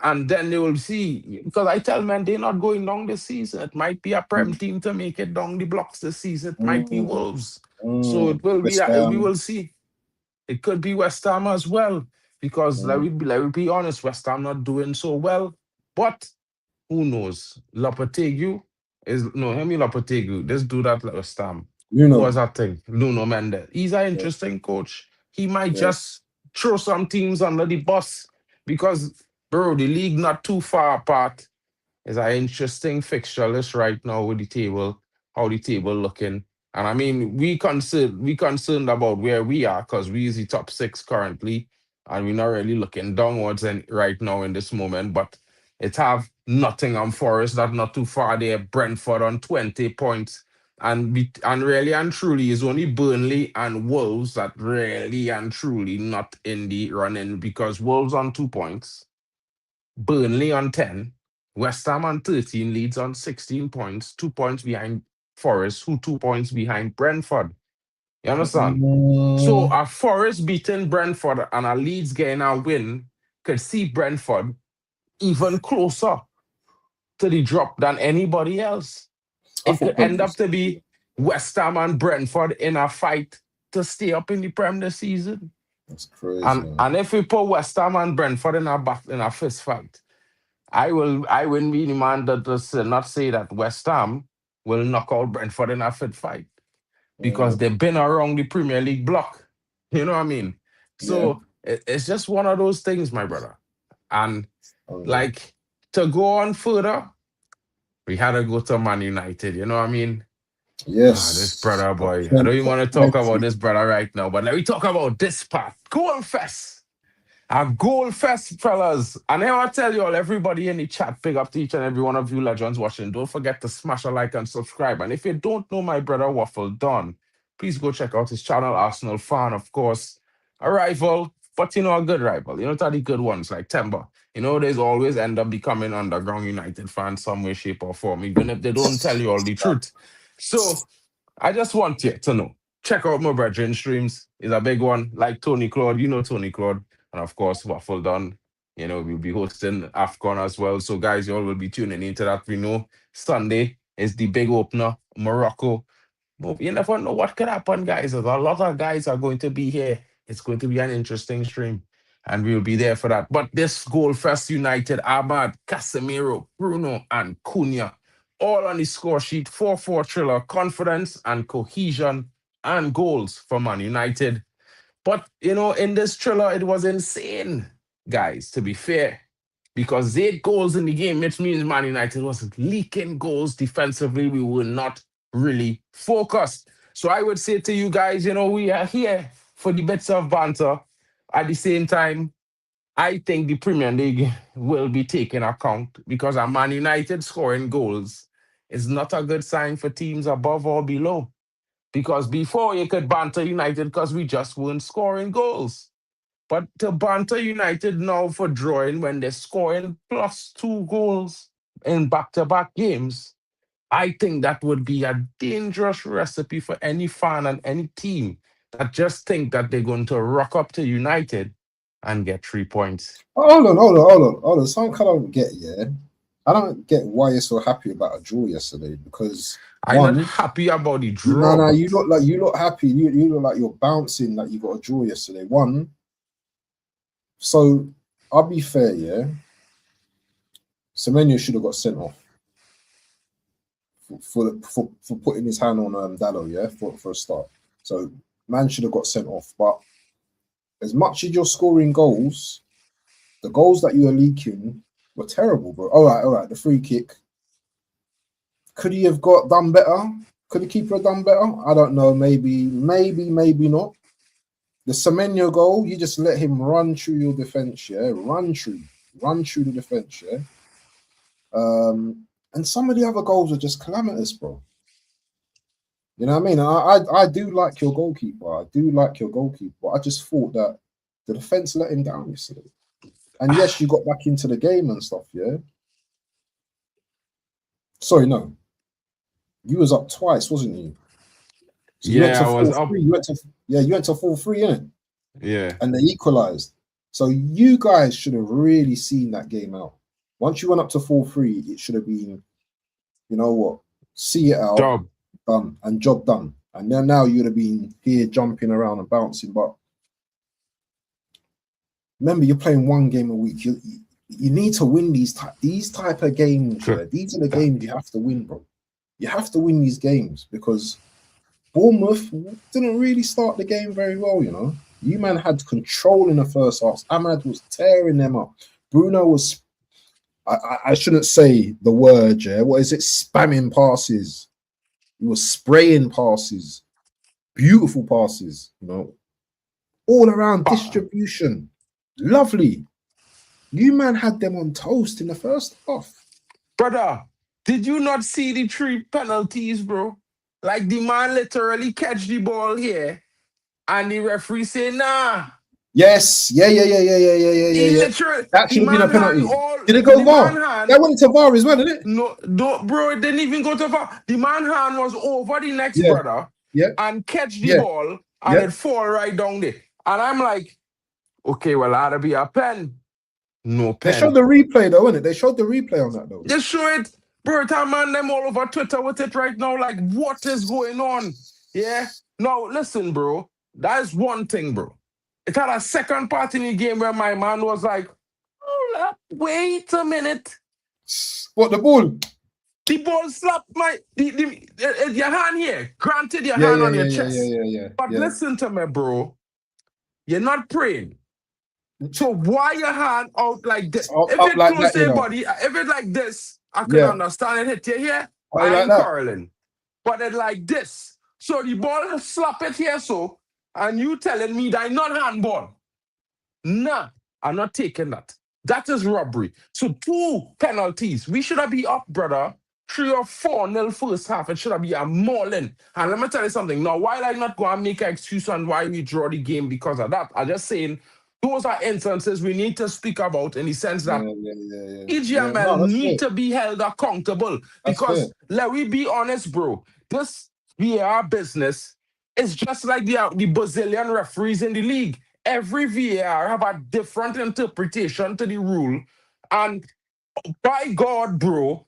And then they will see, because I tell men they're not going down this season. It might be a Prem team to make it down the blocks this season. It might be Wolves. So it will be, we will see. It could be West Ham as well. Because let me be honest, West Ham not doing so well. But who knows? Lopetegui is, no, Hemi Lopetegui. Let's do that West Ham. Who was that thing? Nuno Mendes. He's an interesting coach. He might just throw some teams under the bus because, bro, the league not too far apart. It's an interesting fixture list right now with the table, how the table looking. And I mean, we concerned about where we are because we is the top 6 currently, and we're not really looking downwards right now in this moment. But it have Nottingham Forest that not too far there, Brentford on 20 points, And really and truly, it's only Burnley and Wolves that really and truly not in the running, because Wolves on 2 points, Burnley on 10, West Ham on 13, Leeds on 16 points, 2 points behind Forest, who 2 points behind Brentford. You understand? So a Forest beating Brentford and a Leeds getting a win could see Brentford even closer to the drop than anybody else. I It could thought end Brentford. up to be West Ham and Brentford in a fight to stay up in the Prem this season. That's crazy. And if we put West Ham and Brentford in a fist fight, I wouldn't be the man that does not say that West Ham will knock out Brentford in a fit fight, because they've been around the Premier League block. You know what I mean? Yeah. So it's just one of those things, my brother. And Okay. like, to go on further, we had to go to Man United. You know what I mean? This Yes. brother boy. I don't even Top want to talk about 20. this brother right now, but let me talk about this part. Goal fest. A goal fest, fellas. And I want to tell you all, everybody in the chat, big up to each and every one of you legends watching. Don't forget to smash a like and subscribe. And if you don't know my brother Waffle Don, please go check out his channel, Arsenal Fan, of course. A rival, but a good rival. The good ones like Temba. There's always end up becoming underground United fans some way, shape, or form, even if they don't tell you all the truth. So I just want you to know. Check out my brethren streams. It's a big one. Like Tony Claude, Tony Claude. And of course, Waffle Done. We'll be hosting AFCON as well. So guys, you all will be tuning into that. We know Sunday is the big opener, Morocco. But you never know what could happen, guys. A lot of guys are going to be here. It's going to be an interesting stream. And we'll be there for that. But this goal first United, Ahmad, Casemiro, Bruno, and Cunha, all on the score sheet. 4-4 thriller, confidence and cohesion and goals for Man United. But, in this thriller, it was insane, guys, to be fair, because 8 goals in the game, which means Man United was leaking goals defensively. We were not really focused. So I would say to you guys, we are here for the bits of banter. At the same time, I think the Premier League will be taken account, because a Man United scoring goals is not a good sign for teams above or below. Because before, you could banter United because we just weren't scoring goals. But to banter United now for drawing when they're scoring +2 goals in back-to-back games, I think that would be a dangerous recipe for any fan and any team that just think that they're going to rock up to United and get 3 points. Hold on. Something I don't get, yeah. I don't get why you're so happy about a draw yesterday, because I'm not happy about the draw. No, you look happy. You look like you're bouncing, like you got a draw yesterday. So I'll be fair, yeah. Semenyo should have got sent off for putting his hand on Dallo, yeah, for a start. So man should have got sent off. But as much as you're scoring goals, the goals that you are leaking were terrible, bro. All right. The free kick. Could he have done better? Could the keeper have done better? I don't know. Maybe not. The Semenyo goal, you just let him run through your defense, yeah. Run through the defense, yeah. And some of the other goals are just calamitous, bro. You know what I mean? I do like your goalkeeper. I just thought that the defense let him down yesterday. And yes, you got back into the game and stuff, yeah. Sorry, no. You was up twice, wasn't you? So you went to 4-3. You went to 4-3, innit? Yeah. And they equalized. So you guys should have really seen that game out. Once you went up to 4-3, it should have been, you know what, see it out, job done. And then now you'd have been here jumping around and bouncing. But remember, you're playing one game a week. You need to win these type of games. Yeah? These are the games you have to win, bro. You have to win these games, because Bournemouth didn't really start the game very well, you know. You man had control in the first half. Ahmad was tearing them up. Bruno was, I shouldn't say the word, yeah. What is it? Spamming passes. He was spraying passes. Beautiful passes, you know. All around distribution. Lovely. You man had them on toast in the first half. Brother, did you not see the 3 penalties, bro? Like the man literally catch the ball here, and the referee say, nah. Yes. Yeah. He literally, That the should have been a man hand penalty. all, Did it go the man VAR? hand, That went to VAR as well, didn't it? no, bro, it didn't even go to VAR. The man hand was over the next Yeah. brother Yeah. and catch the Yeah. ball, and Yeah. it fall right down there. And I'm like, okay, well, that'll be a pen. No They showed pen. the replay though, innit? They showed the replay on that though. Just show it. Bro, that man them all over Twitter with it right now. Like, what is going on? Yeah. Now, listen, bro. That is one thing, bro. It had a second part in the game where my man was like, hold up, wait a minute. What, the ball? The ball slapped your hand here. Granted, your Yeah. hand on your chest. Yeah. But listen to me, bro. You're not praying. So why your hand out like this? If Up it like close that, to you your know. body, if it like this, I could Yeah. understand it hit you here. Why I like ain't that? quarreling. But it like this. So the ball slap it here, so, and you telling me that not handball. Nah, I'm not taking that. That is robbery. So 2 penalties. We should have been up, brother. 3 or 4-0 first half. It should have been a mauling. And let me tell you something. Now, while I not go and make an excuse on why we draw the game because of that, I'm just saying those are instances we need to speak about in the sense that EGML No, that's need fair. to be held accountable. That's fair. Because let we be honest, bro. This VAR business is just like the Brazilian referees in the league. Every VAR have a different interpretation to the rule. And by God, bro,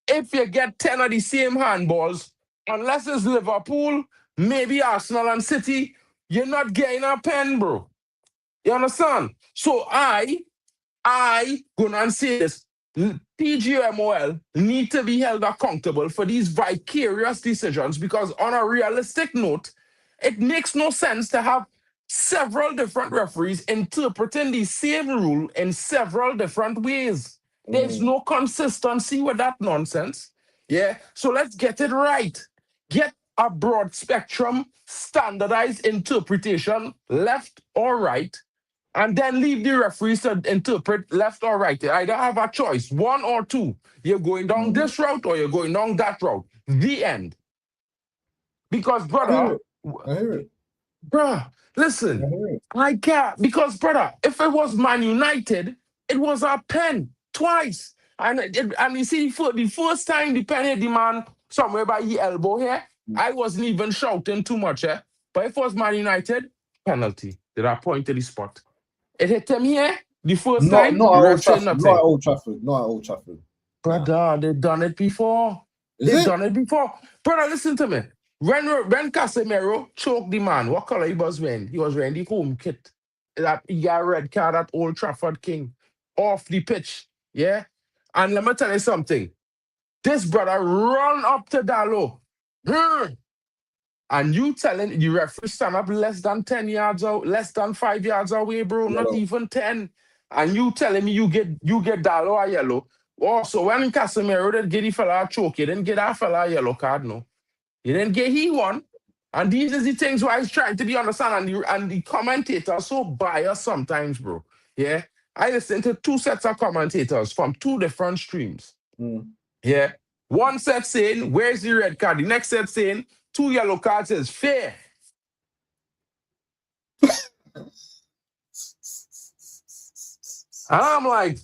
if you get 10 of the same handballs, unless it's Liverpool, maybe Arsenal and City, you're not getting a pen, bro. You understand? So I gonna say this. PGMOL need to be held accountable for these vicarious decisions because on a realistic note, it makes no sense to have several different referees interpreting the same rule in several different ways. There's no consistency with that nonsense. Yeah. So let's get it right. Get a broad spectrum, standardized interpretation, left or right, and then leave the referees to interpret left or right. They either have a choice, one or two. You're going down this route or you're going down that route. The end. Because, brother, I hear it. bruh, listen, I can't. Because, brother, if it was Man United, it was a pen twice. And you see, for the first time the pen hit the man somewhere by the elbow here, I wasn't even shouting too much. But if it was Man United, penalty. Did I point to the spot? It hit him here the first Not time, at the Old ref said Trafford. Not at nothing. Old Trafford. Not at Old Trafford. Brother, they've done it before. They've done it before. Brother, listen to me. When Casemiro choked the man, what color he was wearing? He was wearing the home kit. That he got a red card at Old Trafford King. Off the pitch. Yeah? And let me tell you something. This brother run up to Dallo. And you telling the referee stand up less than 10 yards out, less than 5 yards away, bro, not even 10. And you telling me you get Dallo a yellow. Oh, so when Casemiro did get the fella a choke, you didn't get that fella a yellow card, no. You didn't get he one. And these are the things why he's trying to be understand. And the commentators are so biased sometimes, bro. Yeah. I listen to 2 sets of commentators from 2 different streams. Yeah. One set saying, where's the red card? The next set saying, 2 yellow cards is fair. And I'm like,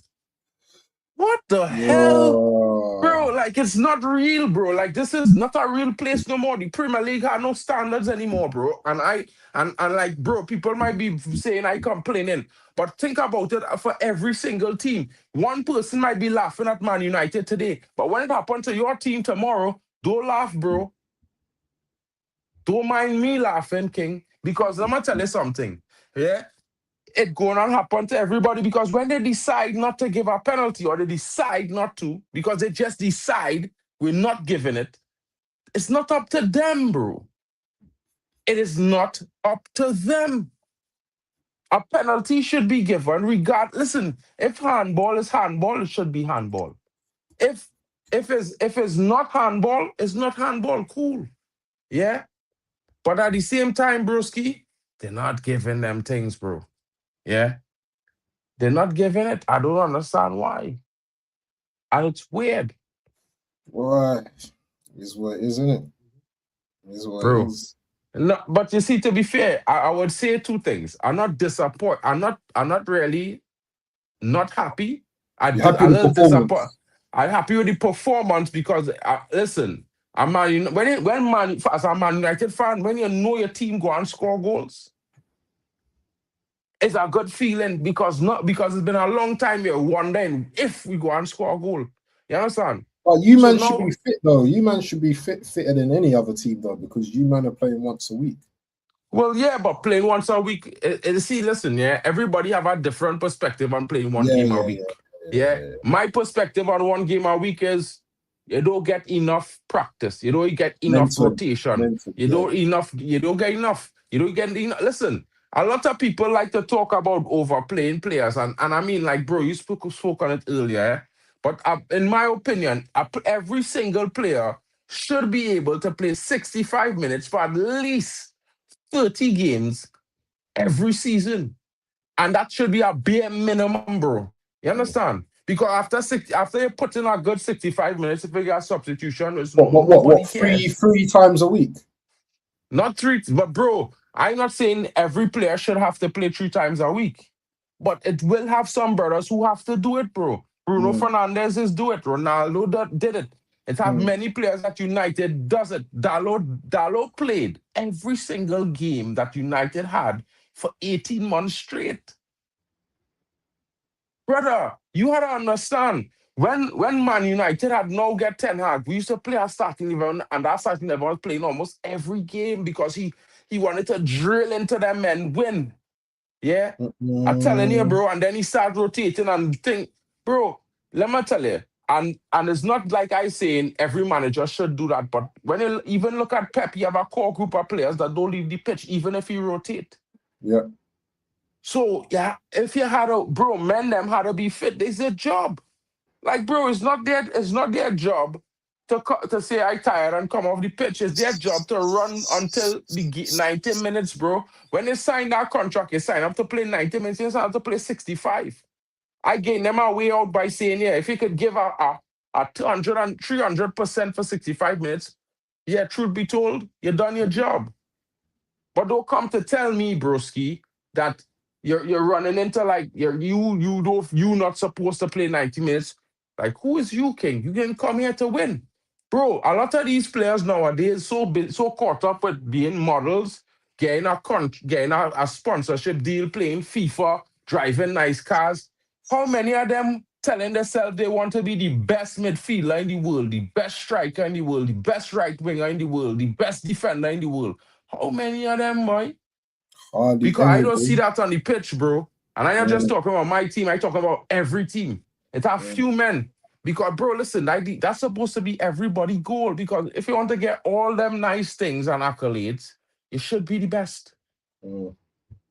what the hell? Bro, like, it's not real, bro. Like, this is not a real place no more. The Premier League had no standards anymore, bro. And like, bro, people might be saying I complaining, but think about it for every single team. One person might be laughing at Man United today, but when it happens to your team tomorrow, don't laugh, bro. Don't mind me laughing, King, because let me tell you something. Yeah? It gonna happen to everybody because when they decide not to give a penalty or they decide not to, because they just decide we're not giving it, it's not up to them, bro. It is not up to them. A penalty should be given listen, if handball is handball, it should be handball. If it's not handball, it's not handball. Cool. Yeah? But at the same time, broski, they're not giving them things, bro. Yeah? They're not giving it. I don't understand why. And it's weird. Right. Is what, isn't it? Is what it bro. is. No, but you see, to be fair, I would say two things. I'm not disappointed. I'm not really not happy. You're happy A with the little disappointed. performance. I'm happy with the performance because listen, I'm man. When man as a Man United fan, when you know your team go and score goals, it's a good feeling because not because it's been a long time you're wondering if we go and score a goal. You understand? But you So man should be now, fit though. You man should be fitter than any other team though, because you man are playing once a week. well, yeah, but playing once a week. See, listen, yeah, everybody have a different perspective on playing one Yeah, game a yeah, week. yeah, Yeah, yeah. my perspective on one game a week is you don't get enough practice. You don't get enough Mentally, rotation. mentally, yeah. You don't get enough. You don't get enough. Listen, a lot of people like to talk about overplaying players, and I mean, like, bro, you spoke on it earlier. Eh? But in my opinion, every single player should be able to play 65 minutes for at least 30 games every season. And that should be a bare minimum, bro. You Mm. understand? Because after you put in a good 65 minutes, if you get a substitution, What? nobody Three, cares. 3 times a week? Not three, but bro, I'm not saying every player should have to play 3 times a week. But it will have some brothers who have to do it, bro. Bruno Mm, Fernandes is do it. Ronaldo did it. It have mm. many players that United does it. Dalot played every single game that United had for 18 months straight. Brother, you had to understand. When Man United had now get Ten Hag, we used to play our starting 11, and that starting 11 was playing almost every game because he wanted to drill into them and win. Yeah? I'm telling you, Mm. bro. And then he started rotating and think, bro, let me tell you. And it's not like I saying every manager should do that. But when you even look at Pep, you have a core group of players that don't leave the pitch, even if you rotate. Yeah. So yeah, if you had a bro, men them had to be fit. It's their job. Like, bro, it's not their job to say I tired and come off the pitch. It's their job to run until the 90 minutes, bro. When they sign that contract, you sign up to play 90 minutes, you sign up to play 65. I gain them a way out by saying, yeah, if you could give a 200 and 300% for 65 minutes, yeah, truth be told, you done your job. But don't come to tell me, broski, that you're running into like you not supposed to play 90 minutes. Like, who is you, King? You didn't come here to win. Bro, a lot of these players nowadays so caught up with being models, getting a sponsorship deal, playing FIFA, driving nice cars. How many of them telling themselves they want to be the best midfielder in the world, the best striker in the world, the best right winger in the world, the best defender in the world? How many of them, boy? Hardly Because I any, don't bro. see that on the pitch, bro. And I'm not just Yeah, talking about my team, I talking about every team. It's a yeah. few men. Because, bro, listen, that's supposed to be everybody goal. Because if you want to get all them nice things and accolades, you should be the best. Mm.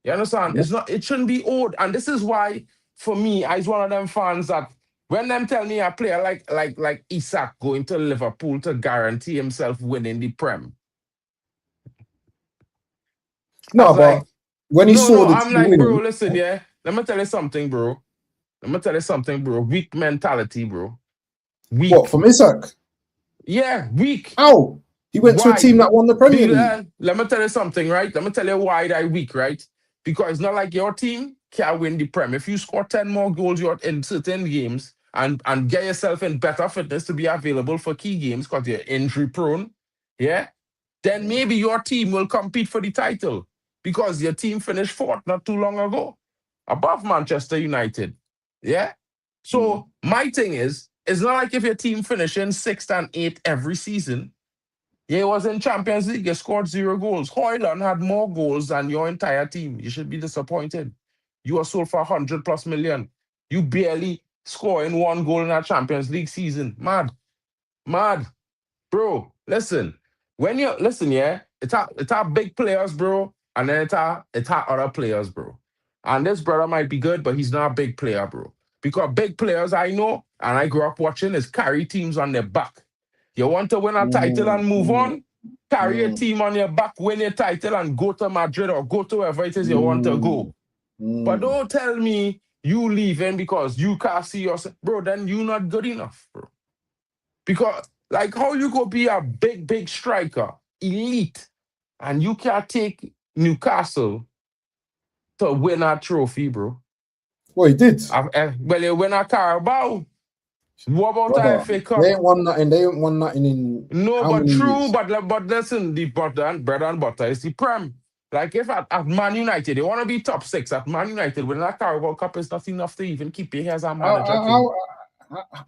You understand? It shouldn't be owed. And this is why, for me, I was one of them fans that when them tell me a player like Isak going to Liverpool to guarantee himself winning the Prem, I No, was but like, when he no, saw no. the I'm team like, bro, winning, listen, yeah. Let me tell you something, bro. Let me tell you something, bro. Weak mentality, bro. what, Weak. from Isak? Yeah, weak. How? He went to a team Why? that won the Premier League. Let me tell you something, right? Let me tell you why that weak, right? Because it's not like your team can win the Prem. If you score 10 more goals you're in certain games and get yourself in better fitness to be available for key games because you're injury prone, yeah, then Mm, maybe your team will compete for the title because your team finished fourth not too long ago, above Manchester United. Yeah. mm, So my thing is, it's not like if your team finishing sixth and eighth every season. Yeah, he was in Champions League. You scored 0 goals. Hoyland had more goals than your entire team. You should be disappointed. You are sold for 100 plus million. You barely scoring 1 goal in a Champions League season. Mad. Mad. Bro, listen. When you listen, yeah, it's our big players, bro, and then it's our other players, bro. And this brother might be good, but he's not a big player, bro. Because big players I know and I grew up watching is carry teams on their back. You want to win a title mm, and move mm, on? Carry a mm, team on your back, win a title, and go to Madrid or go to wherever it is you want to mm, go. But mm. don't tell me you leaving because you can't see yourself, bro. Then you not good enough, bro. Because like how you go be a big striker, elite, and you can't take Newcastle to win a trophy, bro. Well, he did, Well, they win a Carabao. What about the brother. FA They Cup? ain't won nothing. They ain't won nothing in No, how but many true, years? but listen, the bread and butter is the Prem. Like if at Man United, they want to be top six at Man United, winning that Carabao Cup is not enough to even keep you here as a manager, King.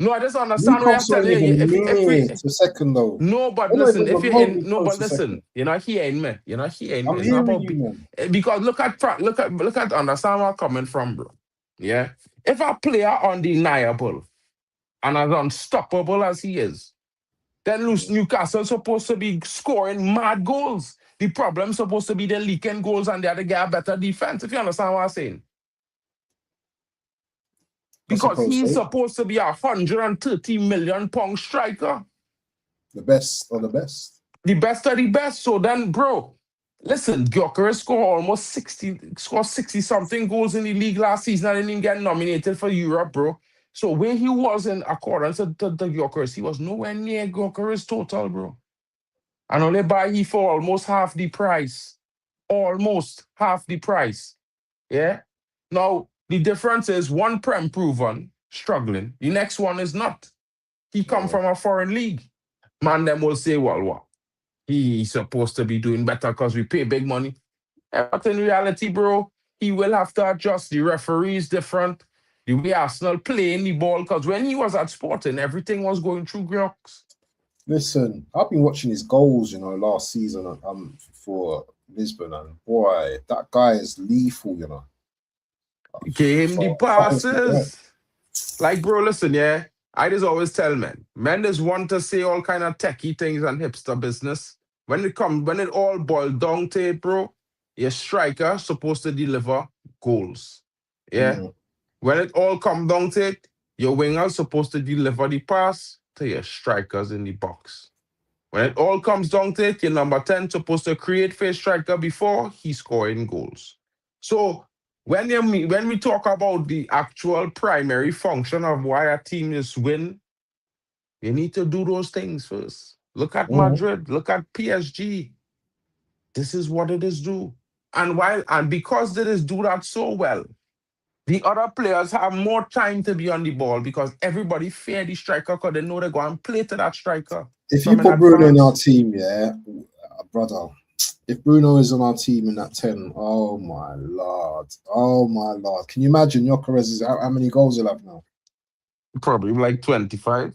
No, I just understand what I'm Newcastle ain't telling you. even If we near to second though. no, but They're not listen, even if you're in remotely no, close but to second. listen, you're not hearing me. You're not hearing me. I'm It's not hearing about you, man. because look at understand where I'm coming from, bro. Yeah. If a player undeniable and as unstoppable as he is, then Newcastle supposed to be scoring mad goals. The problem supposed to be the leaking goals and they have to get a better defense, if you understand what I'm saying. I Because suppose he's so. supposed to be £130 million striker. The best of the best. The best of the best. So then, bro, listen, Gyökeres scored 60 something goals in the league last season and didn't get nominated for Europe, bro. So where he was in accordance to Gyökeres, he was nowhere near Gyökeres total, bro. And only buy he for almost half the price. Almost half the price. Yeah. Now, the difference is one Prem proven, struggling. The next one is not. He come from a foreign league. Man, them will say, well, what? He's supposed to be doing better because we pay big money. But in reality, bro, he will have to adjust. The referee is different. The way Arsenal playing the ball, because when he was at Sporting, everything was going through Grox. Listen, I've been watching his goals, last season for Lisbon, and boy, that guy is lethal, Gave him the For yeah. passes. Like, bro, listen, yeah. I just always tell men just want to say all kind of techie things and hipster business. When it all boiled down to it, bro, your striker supposed to deliver goals. Yeah. Mm. When it all come down to it, your winger supposed to deliver the pass to your strikers in the box. When it all comes down to it, your number 10 supposed to create for your striker before he scoring goals. So when we talk about the actual primary function of why a team is win, you need to do those things first. Look at Mm. Madrid, look at PSG. This is what it is do. And because they just do that so well, the other players have more time to be on the ball because everybody fear the striker because they know they go and play to that striker If you from in put Bruno in our advance. team, yeah, brother. If Bruno is on our team in that 10, oh my lord. Oh my lord. Can you imagine Gyökeres is how many goals he'll have now? Probably like 25.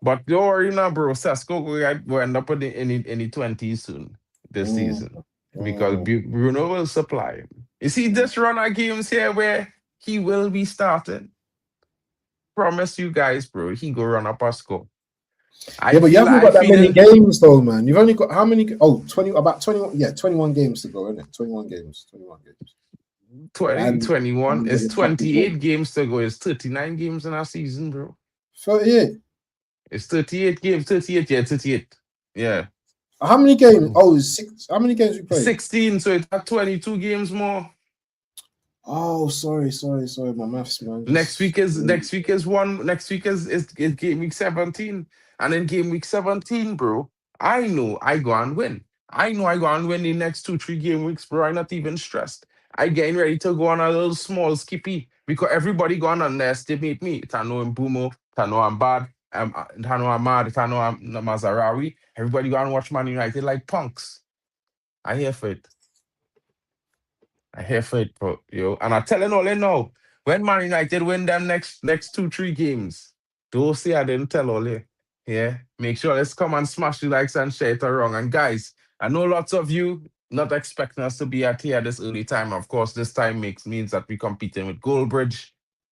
But don't worry now, bro. Sesko will end up in the 20s soon this Mm. season because Mm. Bruno will supply him. You see this run of games here where he will be starting. Promise you guys, bro, he go run up a score. Yeah, but you haven't I got that many feeling games though, man. You've only got how many? Oh, 20, about 21. Yeah, 21 games to go, isn't it? 21 games. 21 games. 2021 And is there's a couple more. 28 games to go. It's 39 games in a season, bro. 38. It's 38 games, 38, yeah, 38. Yeah. How many games? Oh, it's six. How many games we played? 16, so it's 22 games more. Oh, sorry. My maths, man. Next week is game week 17. And in game week 17, bro, I know I go and win. I know I go and win the next 2, 3 game weeks, bro. I'm not even stressed. I getting ready to go on a little small skippy because everybody going to underestimate me. Tano and Bumo, Tano I'm bad, Tano I'm mad, Tano I'm Mazarawi. Everybody go and watch Man United like punks. I here for it. I here for it, bro. Yo. And I telling all they know, when Man United win them next 2, 3 games, don't say I didn't tell all you. Yeah. Make sure let's come and smash the likes and share it around. And guys, I know lots of you not expecting us to be at here this early time. Of course, this time means that we're competing with Goldbridge.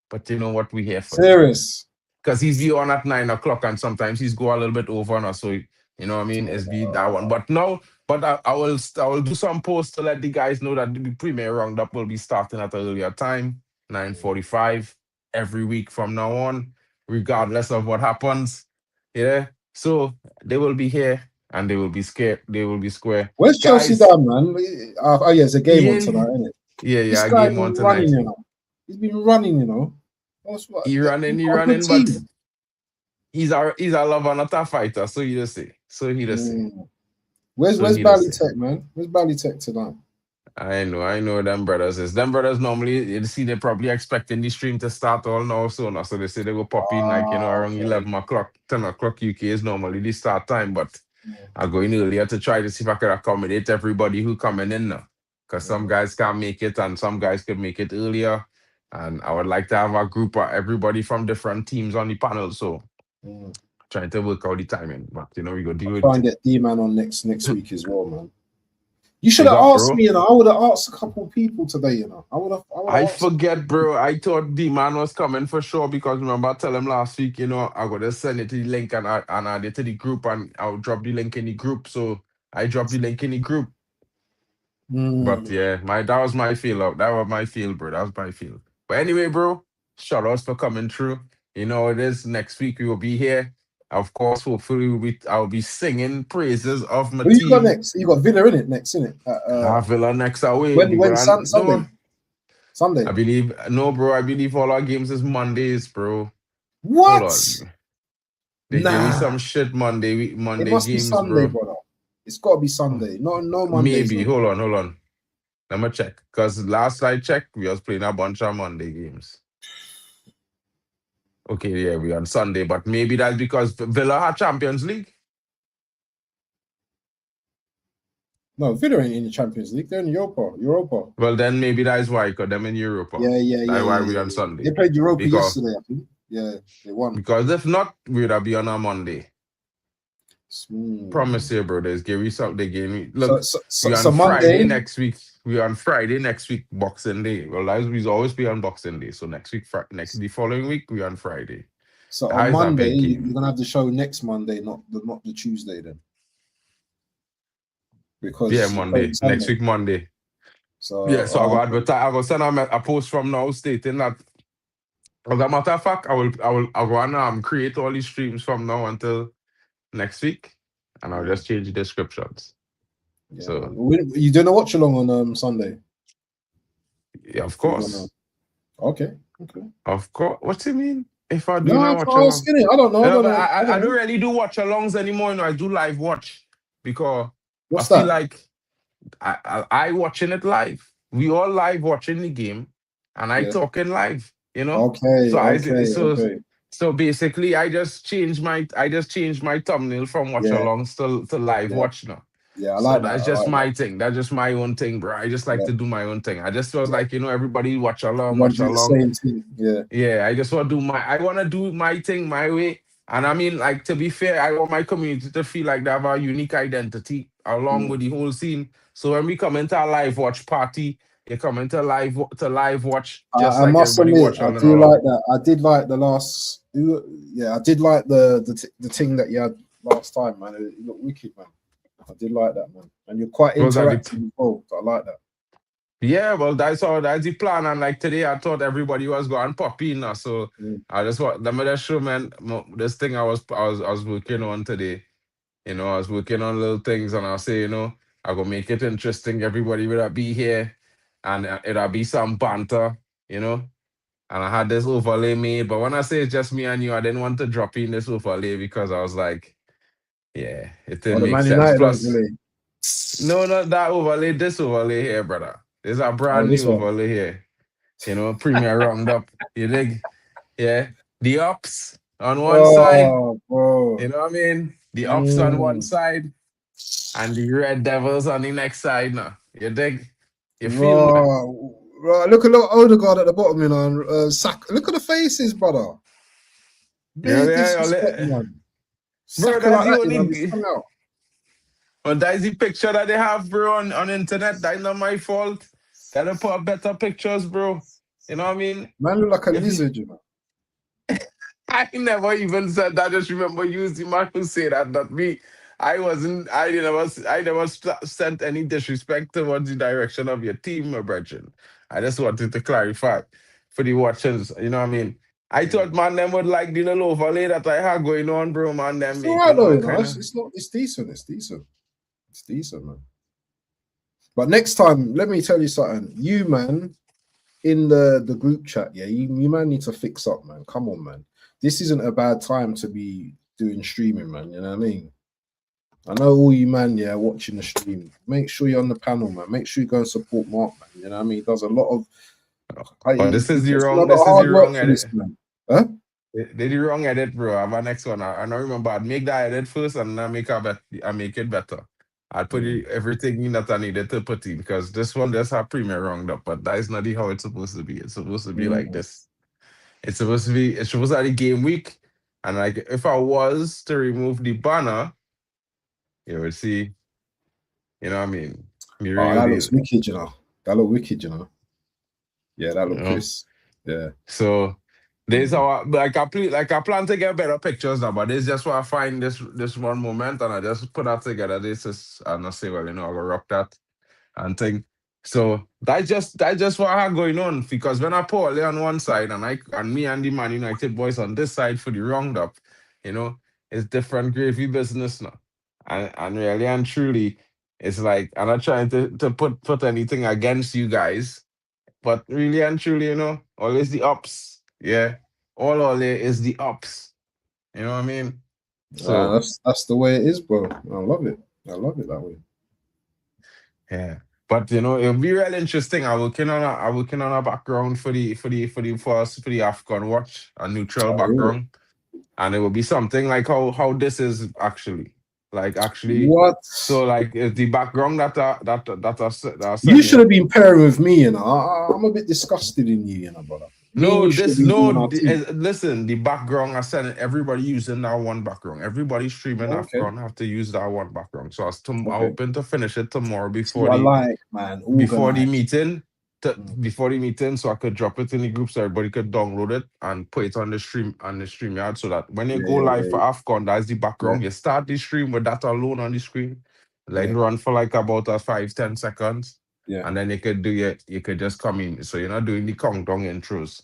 But you know what we here for. Serious. Because he's be on at 9 o'clock and sometimes he's go a little bit over on us. So you know what I mean? It's be that one. But no, but I will do some posts to let the guys know that the premier roundup will be starting at an earlier time, 9:45 every week from now on, regardless of what happens. Yeah. So they will be here and they will be scared. They will be square. Where's Chelsea Guys, down, man? Oh, yeah, it's a game on tonight, Ian, isn't it? This yeah, guy game been on running, tonight. He's been running, What's what? He We've running, got a good but team. he's a lover, not a fighter. So he just say. So he just say. Where's So he just Bally say. Tech, man? Where's Bally Tech tonight? I know them brothers is. Them brothers normally, you see, they're probably expecting the stream to start all now soon. So they say they go pop in like, around Okay. 11 o'clock, 10 o'clock UK is normally the start time. But I go in earlier to try to see if I could accommodate everybody who coming in now. Because some guys can't make it and some guys could make it earlier. And I would like to have a group of everybody from different teams on the panel. So trying to work out the timing. But, we go deal with Try it. and get D-Man on next week as well, man. You should Big have up, asked bro. me, I would have asked a couple of people today, I would have I asked. forget, bro. I thought D-Man was coming for sure because remember I tell him last week, I got to send it to the link and add it to the group and I'll drop the link in the group. So I dropped the link in the group. But yeah, that was my feel out. That was my feel, bro. That was my feel. But anyway, bro, shout outs for coming through. You know it is. Next week we will be here. Of course, hopefully I'll be singing praises of my Who you got team. next? You got Villa in it next, innit? Villa next away. When Sunday? Sunday. I believe bro. I believe all our games is Mondays, bro. What? Hold on. They give me some shit Monday It must be games, Sunday, bro. brother. It's got to be Sunday. No Mondays. Maybe. No. Hold on. Let me check. Because last I checked, we was playing a bunch of Monday games. Okay, yeah, we on Sunday, but maybe that's because Villa had Champions League. No, Villa ain't in the Champions League. They're in Europa. Well, then maybe that's why, because them in Europa. Yeah. That's why we on Sunday. They played Europa yesterday, I think. Yeah, they won. Because if not, we'd have been on a Monday. Promise you, bro. They gave me. Look, we on Friday next week. We on Friday next week, Boxing Day. Well, we always be on Boxing Day. So next week, the following week, we on Friday. So on Monday, you're gonna have the show next Monday, not the Tuesday then. Because Monday. Next week, Monday. So I go advertise. I go send a post from now stating that. As a matter of fact, I'll go and create all these streams from now until next week, and I'll just change the descriptions. Yeah, so you doing a watch along on Sunday? Yeah, of course. Okay. Of course. What do you mean? If I do watch along? I don't know. I don't really do watch alongs anymore. I do live watch because I feel like I watching it live. We all live watching the game, and I talking live. Okay. So basically, I just changed my thumbnail from watch alongs to live watch now. Yeah, I so like that's that. just my thing. That's just my own thing, bro. I just like to do my own thing. I just was like, everybody watch along. Same thing. Yeah. I just want to do my thing my way. And I mean, like, to be fair, I want my community to feel like they have a unique identity along with the whole scene. So when we come into a live watch party, you come into live watch, just like everybody watch along. I do like that. I did like the last. Yeah, I did like the thing that you had last time, man. It looked wicked, man. I did like that, man. And you're quite interactive involved. I like that. Yeah, well, that's the plan. And like today, I thought everybody was going pop in now. So I just want let me just show, man, this thing I was working on today. I was working on little things, and I'll say, I go make it interesting. Everybody will be here, and it'll be some banter, And I had this overlay made, but when I say it's just me and you, I didn't want to drop in this overlay because I was like, yeah, it didn't make sense. Plus, no, not that overlay. This overlay here, brother. There's a brand new overlay here. Premier RoundUp. You dig? Yeah. The ups on one side. Bro. You know what I mean? The ups on one side and the Red Devils on the next side now. You dig? You feel me? Right, look at Odegaard at the bottom, look at the faces, brother. Big disrespect, man. Bro, that's the only... Well, that's the picture that they have, bro, on internet. That's not my fault. Gotta put better pictures, bro. You know what I mean? Man look like a lizard, I never even said that. I just remember using man who say that. Not me. I never sent any disrespect towards the direction of your team, my brethren. I just wanted to clarify for the watchers. You know what I mean? I thought man them would like the little overlay that I had going on, bro. Man, them making all kind of... It's decent. It's decent, man. But next time, let me tell you something. You, man, in the group chat, you man need to fix up, man. Come on, man. this isn't a bad time to be doing streaming, man. You know what I mean? I know all you man, yeah, watching the stream. Make sure you're on the panel, man. Make sure you go and support Mark, man. You know what I mean? He does a lot of. Oh, He this is the puts a wrong. lot of This is the hard work wrong for this edit. man. Huh? They the wrong edit, bro. I have a next one. I don't remember. I'd make that edit first, and then I make it better. I'd put everything in that I needed to put in because this one does have premier roundup, but that is not how it's supposed to be. It's supposed to be like Mm. this. It's supposed to be. It's supposed to be game week, and like if I was to remove the banner, you would see. You know what I mean? The Oh, real that deal. looks wicked, you know. That look wicked, you know. Yeah, that You look know. crisp. Yeah. So there's how I plan to get better pictures now, but this just what I find this one moment and I just put that together. This is and I say, well, you know, I'll rock that and thing. So that's just what I had going on because when I put Ali on one side and me and the Man United boys on this side for the roundup, you know, it's different gravy business now. And really and truly, it's like I'm not trying to put anything against you guys. But really and truly, you know, always the ups. Yeah. All there is the ups. You know what I mean? So That's the way it is, bro. I love it. I love it that way. yeah. But you know, it'll be real interesting. I working on a background for the Afghan watch, a neutral Oh, really? background. And it will be something like how this is actually. Like actually What? so like the background that I You sent should you. have been pairing with me, you know. I'm a bit disgusted in you, you know, brother. Me and No, you should have this been no. doing our thing. Listen, the background I said everybody using that one background. Everybody streaming Okay, Afghan have to use that one background. So I okay. hoping to finish it tomorrow See what I like, man. before the Organized. meeting. Mm, Before the meeting, so I could drop it in the group so everybody could download it and put it on the stream yard so that when you yeah, go yeah, live yeah, for Afghan, that's the yeah, background. You start the stream with that alone on the screen, let it yeah, run for like about 5-10 seconds, yeah. and then you could just come in. So you're not doing the countdown intros.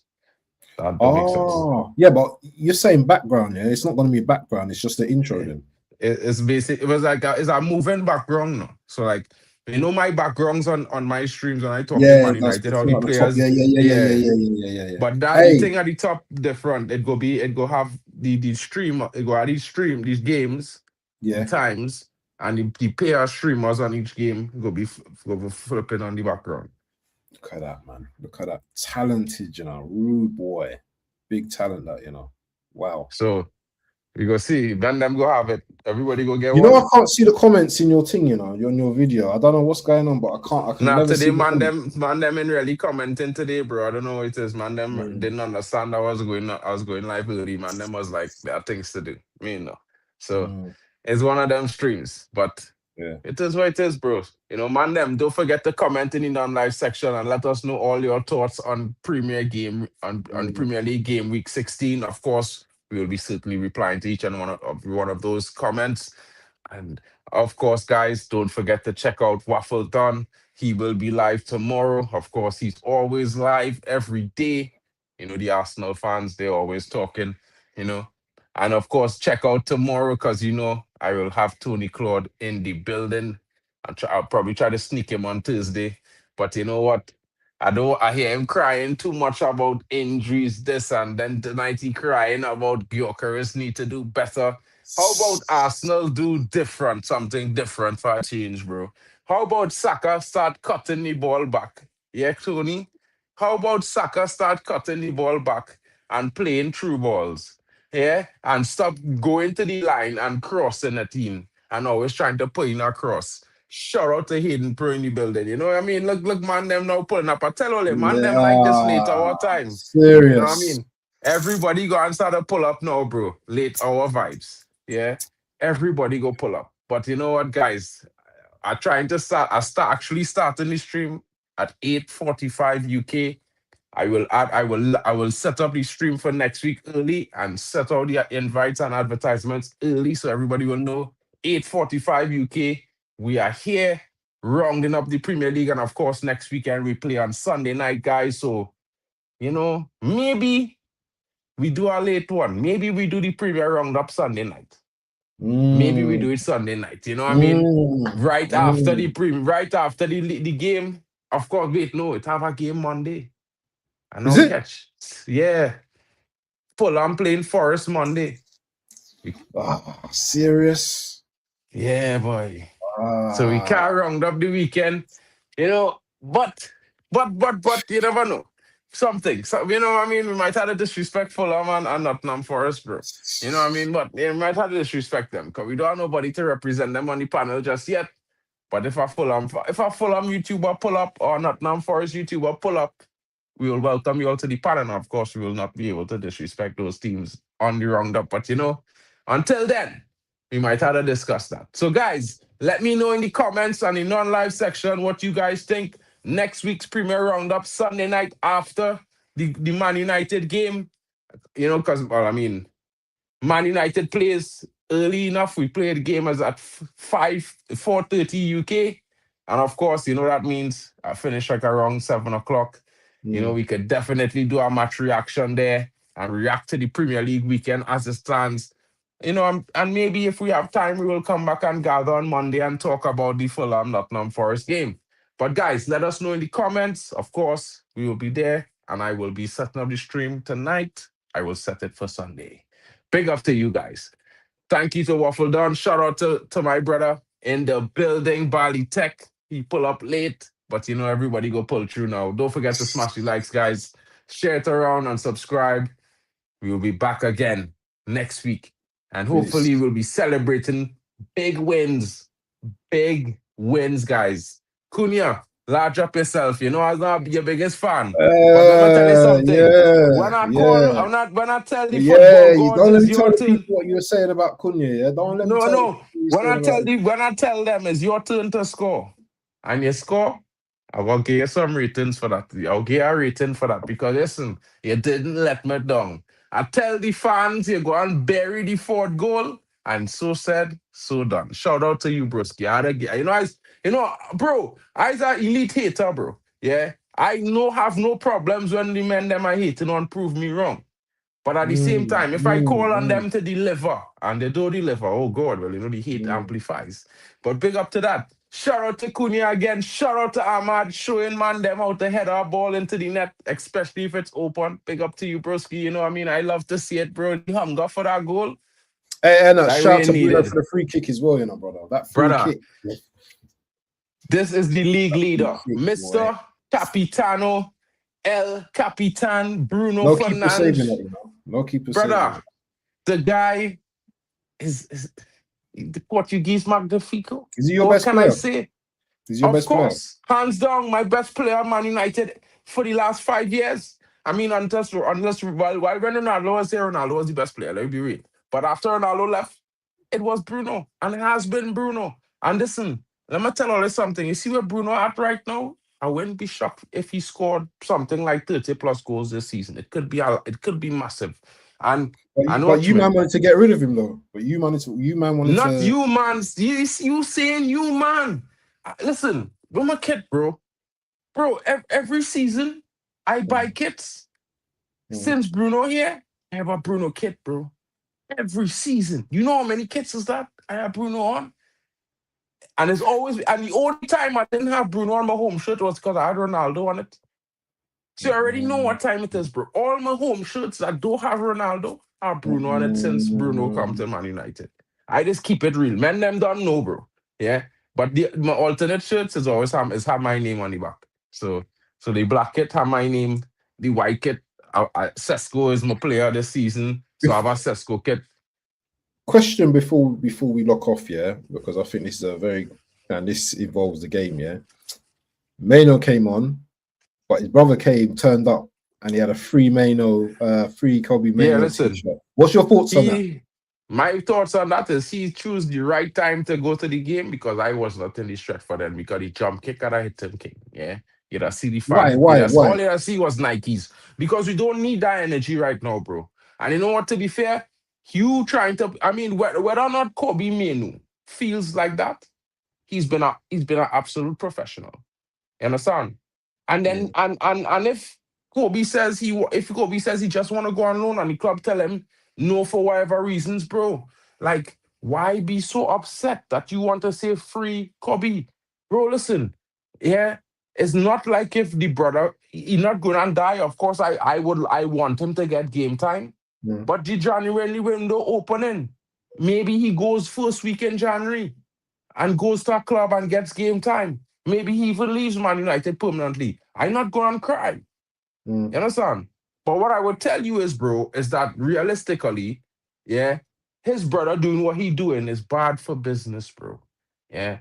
That makes sense. Oh, yeah, but you're saying background, yeah? It's not going to be background. It's just the intro Yeah. then. It's basic. It was like it's a moving background now. So like you know my backgrounds on my streams when I talking Yeah, Man it does. United, It's how the at the top. Yeah, players, yeah, yeah, yeah, yeah, yeah. yeah, yeah, yeah, yeah, yeah. But that the Hey, thing at the top, the front, it go have the stream, it go have these games, the yeah. times, and the player streamers on each game go be flipping on the background. Look at that, man. Look at that. Talented, you know. Rude boy. Big talent, that, you know. Wow. So we go see, then them go have it. Everybody go get You know, I one. can't see the comments in your thing, you know, on your video. I don't know what's going on, but I can Now never today, see the comments. man them ain't really commenting today, bro. I don't know what it is. Man them Mm, didn't understand I was going live early. Man them was like there are things to do. Me no. So mm, it's one of them streams, but yeah. it is what it is, bro. You know, man them don't forget to comment in the non-live section and let us know all your thoughts on on Mm, Premier League game week 16. Of course, we will be certainly replying to each and one of those comments. And of course, guys, don't forget to check out Waffle Don. He will be live tomorrow. Of course, he's always live every day. You know, the Arsenal fans, they're always talking, you know. And of course, check out tomorrow because, you know, I will have Tony Claude in the building. I'll probably try to sneak him on Thursday. But you know what? I hear him crying too much about injuries, this and then tonight he crying about Gyökeres need to do better. How about Arsenal do something different for a change, bro? How about Saka start cutting the ball back? Yeah, Tony? How about Saka start cutting the ball back and playing through balls? Yeah? And stop going to the line and crossing a team and always trying to put in a cross. Shout out to Hayden Pro in the building. You know what I mean? Look, man, them now pulling up. I tell all them, man, them like this late yeah. hour time. You know what I Serious. mean? Everybody go and start to pull up now, bro. Late hour vibes. Yeah. Everybody go pull up. But you know what, guys? I start actually starting the stream at 8:45 UK. I will set up the stream for next week early and set all the invites and advertisements early so everybody will know. 8:45 UK. We are here rounding up the Premier League. And of course, next weekend we play on Sunday night, guys. So, you know, maybe we do a late one. Maybe we do the Premier Roundup Sunday night. Maybe we Mm, do it Sunday night. You know what I mean? mm, Right after the game. Of course, wait, no, it have a game Monday. I Is know it? catch. Yeah. Fulham playing Forest Monday. Serious? Yeah, boy. So we Ah, can't round up the weekend, but you never know. Something. So what I mean, we might have to disrespect Fulham and Nottingham Forest, bro. You know what I mean? But we might have to disrespect them because we don't have nobody to represent them on the panel just yet. But if a Fulham YouTuber pull up or Nottingham Forest YouTuber pull up, we will welcome you all to the panel. And of course, we will not be able to disrespect those teams on the roundup. But until then, we might have to discuss that. So, guys, let me know in the comments and the non-live section what you guys think next week's Premier Roundup Sunday night after the Man United game. Because well, I mean, Man United plays early enough. We play the game as at 4:30 UK. And of course, that means I finish like around 7 o'clock. We could definitely do a match reaction there and react to the Premier League weekend as it stands. And maybe if we have time, we will come back and gather on Monday and talk about the Fulham Nottingham Forest game. But guys, let us know in the comments. Of course, we will be there and I will be setting up the stream tonight. I will set it for Sunday. Big up to you guys. Thank you to Waffle Don. Shout out to my brother in the building, Bali Tech. He pull up late, but everybody go pull through now. Don't forget to smash the likes, guys. Share it around and subscribe. We will be back again next week. And hopefully we'll be celebrating big wins. Big wins, guys. Cunha, large up yourself. I'm not your biggest fan. But let me tell you something. When I tell the football you gods don't let it's me tell your the turn. people what you were saying about Cunha. Yeah, don't let me tell No. you When I tell them it's your turn to score, and you score, I will give you some ratings for that. I'll give you a rating for that because listen, you didn't let me down. I tell the fans you go and bury the fourth goal, and so said, so done. Shout out to you, broski. Bro, I's an elite hater, bro. Yeah, I have no problems when the men them are hating on prove me wrong. But at the same time, if I call on them to deliver and they don't deliver, oh God, well, the hate amplifies. But big up to that. Shout out to Cunha again. Shout out to Ahmad showing man them how to head our ball into the net, especially if it's open. Big up to you, broski. You know what I mean? I love to see it, bro. The hunger for that goal. And that shout out to Bruno needed. for the free kick as well, brother. That free kick. This is the league leader, kick, Mr. Capitano, El Capitan Bruno no Fernandes. Keeper saving it, No keeper brother, saving it. The guy is the Portuguese Magnifico. Is he your what best can player? I say? Is he your best course, player? Hands down, my best player, Man United, for the last 5 years. I mean, unless while when Ronaldo was here, Ronaldo was the best player. Let me be real. But after Ronaldo left, it was Bruno, and it has been Bruno. And listen, let me tell you something. You see where Bruno at right now? I wouldn't be shocked if he scored something like 30 plus goals this season. It could be massive. And but you man wanted to get rid of him though. But you man wanted not to. you man. You saying you man. Listen, I'm a kid, bro. Bro, every season I buy kits. Since Bruno here, I have a Bruno kit, bro. Every season. You know how many kits is that I have Bruno on? And the only time I didn't have Bruno on my home shirt was because I had Ronaldo on it. So you already know what time it is, bro. All my home shirts that don't have Ronaldo have Bruno on it since Bruno come to Man United. I just keep it real. Men them don't know, bro. Yeah. But my alternate shirts is always have my name on the back. So the black kit have my name. The white kit, Sesko is my player this season. So I have a Sesko kit. Question before we lock off, yeah, because I think this is this involves the game, yeah. Maino came on, but his brother turned up, and he had a free Kobe Maino t-shirt. What's your thoughts on that? My thoughts on that is he chose the right time to go to the game because I was not in the stretch for them because he jump kick and I hit him king. Yeah. You see the fans. Why? All you see was Nikes. Because we don't need that energy right now, bro. And you know what, to be fair, whether or not Kobe Maino feels like that, he's been an absolute professional. You understand? And then and if Kobe says he just want to go on loan and the club tell him no for whatever reasons, bro, like why be so upset that you want to say free Kobe? Bro, listen, yeah, it's not like if the brother he's not going to die. Of course, I want him to get game time. Mm. But the January window opening, maybe he goes first week in January and goes to a club and gets game time. Maybe he even leaves Man United permanently. I'm not going to cry. Mm. You understand? But what I would tell you is, bro, is that realistically, yeah, his brother doing what he doing is bad for business, bro. Yeah.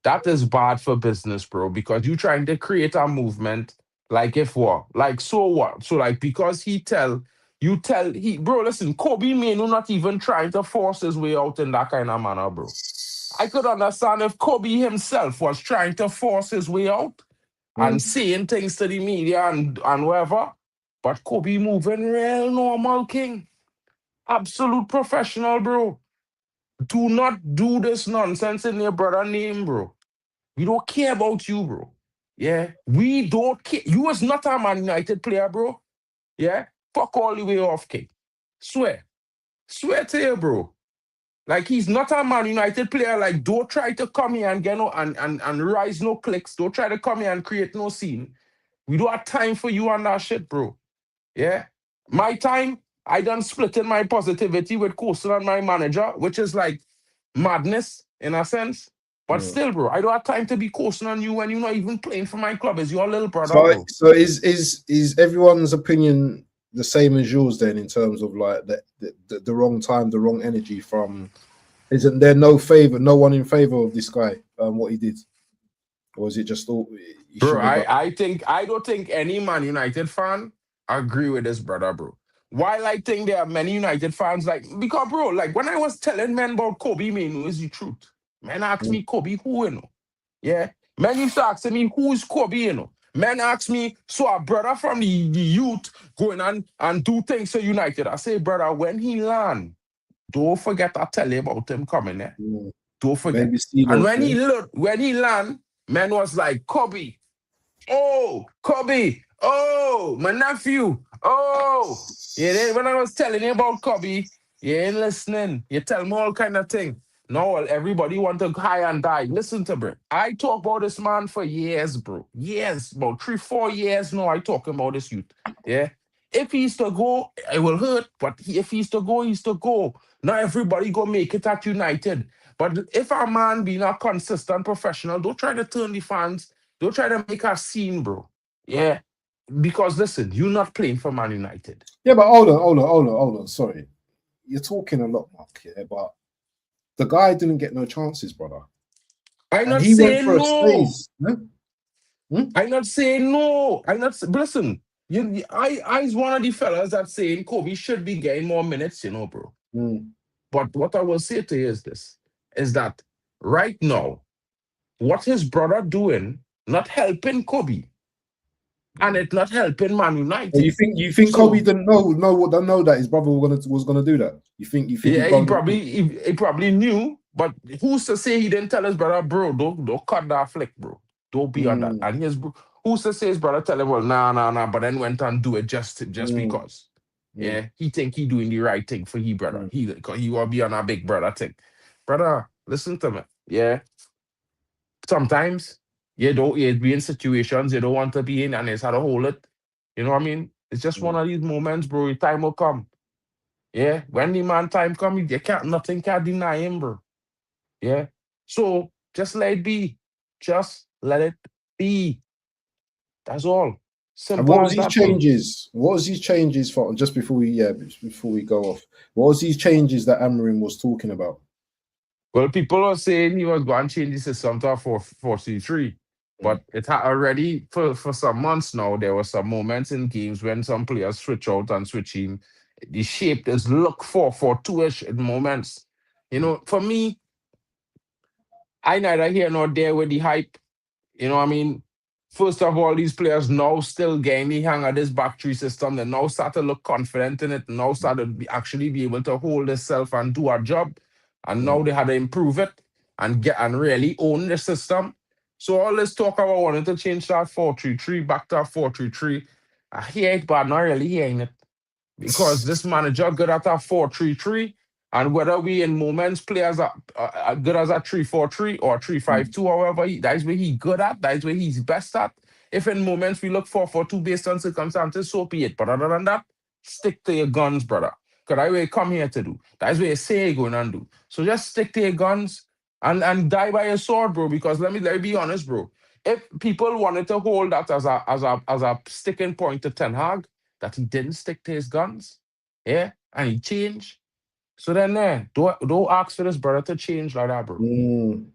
That is bad for business, bro, because you trying to create a movement like if what? Like so what? So like because bro, listen, Kobe Manu not even trying to force his way out in that kind of manner, bro. I could understand if Kobe himself was trying to force his way out and Mm. saying things to the media and whatever. But Kobe moving real normal, King. Absolute professional, bro. Do not do this nonsense in your brother name, bro. We don't care about you, bro. Yeah. We don't care. You was not a Man United player, bro. Yeah. Fuck all the way off, King. Swear. Swear to you, bro. Like he's not a Man United player. Like, don't try to come here and get no and rise no clicks. Don't try to come here and create no scene. We don't have time for you on that shit, bro. Yeah. My time, I done splitting my positivity with Coastal and my manager, which is like madness in a sense. But Mm. still, bro, I don't have time to be coasting on you when you're not even playing for my club. It's your little brother, So, bro. so is everyone's opinion the same as yours then in terms of like the wrong time, the wrong energy from? Isn't there no one in favor of this guy? What he did, or is it just all he Bro, shouldn't have done? I don't think any Man United fan agree with this brother, bro. While I think there are many United fans like because bro, like when I was telling men about Kobe Manu is the truth. Men ask Mm. me Kobe who you know. Yeah. Men used to ask me who's Kobe, you know. Men ask me, so a brother from the youth going on and do things to United. I say, brother, when he land, don't forget I tell you about him coming there. Mm. Don't forget. Baby And Steelo, yeah. when he land, man was like, Kobe, oh, Kobe. Oh, my nephew. Oh. Yeah, then when I was telling you about Kobe, you ain't listening. You tell me all kind of thing. No, well, everybody want to high and die. Listen to bro. I talk about this man for years, bro. Years, about 3-4 years now. I talking about this youth. Yeah. If he's to go, it will hurt. But if he's to go, he's to go. Not everybody go make it at United. But if a man being a consistent professional, don't try to turn the fans, don't try to make a scene, bro. Yeah. Because listen, you're not playing for Man United. Yeah, but hold on. Sorry, you're talking a lot, Mark. Yeah, but the guy didn't get no chances, brother, I'm and not he went for saying a no. stays. Huh? Hmm? I'm not saying no. I'm not. Listen, I's one of the fellas that saying Kobe should be getting more minutes, bro. Mm. But what I will say to you is this: is that right now, what his brother doing not helping Kobe, and it not helping Man Well, United. you think Kobe So didn't know that his brother was gonna do that? You think his yeah, he brother didn't know? probably he probably knew, but who's to say he didn't tell his brother, bro? Don't cut that flick, bro. Don't be on that. Mm. And who's to say his brother tell him, well, nah, but then went and do it just Mm. because. Mm. Yeah, he think he doing the right thing for he brother. Mm. He want to be on a big brother thing. Brother, listen to me. Yeah, sometimes you be in situations you don't want to be in, and it's how to hold it. You know what I mean? It's just one Mm. of these moments, bro. Your time will come. Yeah, when the man time come, nothing can deny him, bro. Yeah. So just let it be. Just let it be. That's all. And Simple what was as these that, bro. changes? What was these changes for? Just before we go off, what was these changes that Amarin was talking about? Well, people are saying he was going to change the system to a 4-3, Mm. but it had already for some months now. There were some moments in games when some players switch out and switch in. The shape does look 4-4-2-ish in moments. For me, I neither here nor there with the hype. You know what I mean? First of all, these players now still getting the hang of this back three system. They now start to look confident in it. Now start to actually be able to hold themselves and do a job. And Mm. now they had to improve it and get and really own the system. So all this talk about wanting to change that 4-3-3 back to a 4-3-3, I hear it, but I'm not really hearing it because this manager good at a 4-3-3, and whether we in moments play as a good as a 3-4-3 or 3-5-2, however, that is where he good at, that is where he's best at. If in moments we look 4-4-2 based on circumstances, so be it. But other than that, stick to your guns, brother. Because that's what you come here to do. That's what you say you're going to do. So just stick to your guns and die by your sword, bro. Because let me be honest, bro. If people wanted to hold that as a sticking point to Ten Hag, that he didn't stick to his guns, yeah, and he changed. So then, don't ask for this brother to change like that, bro.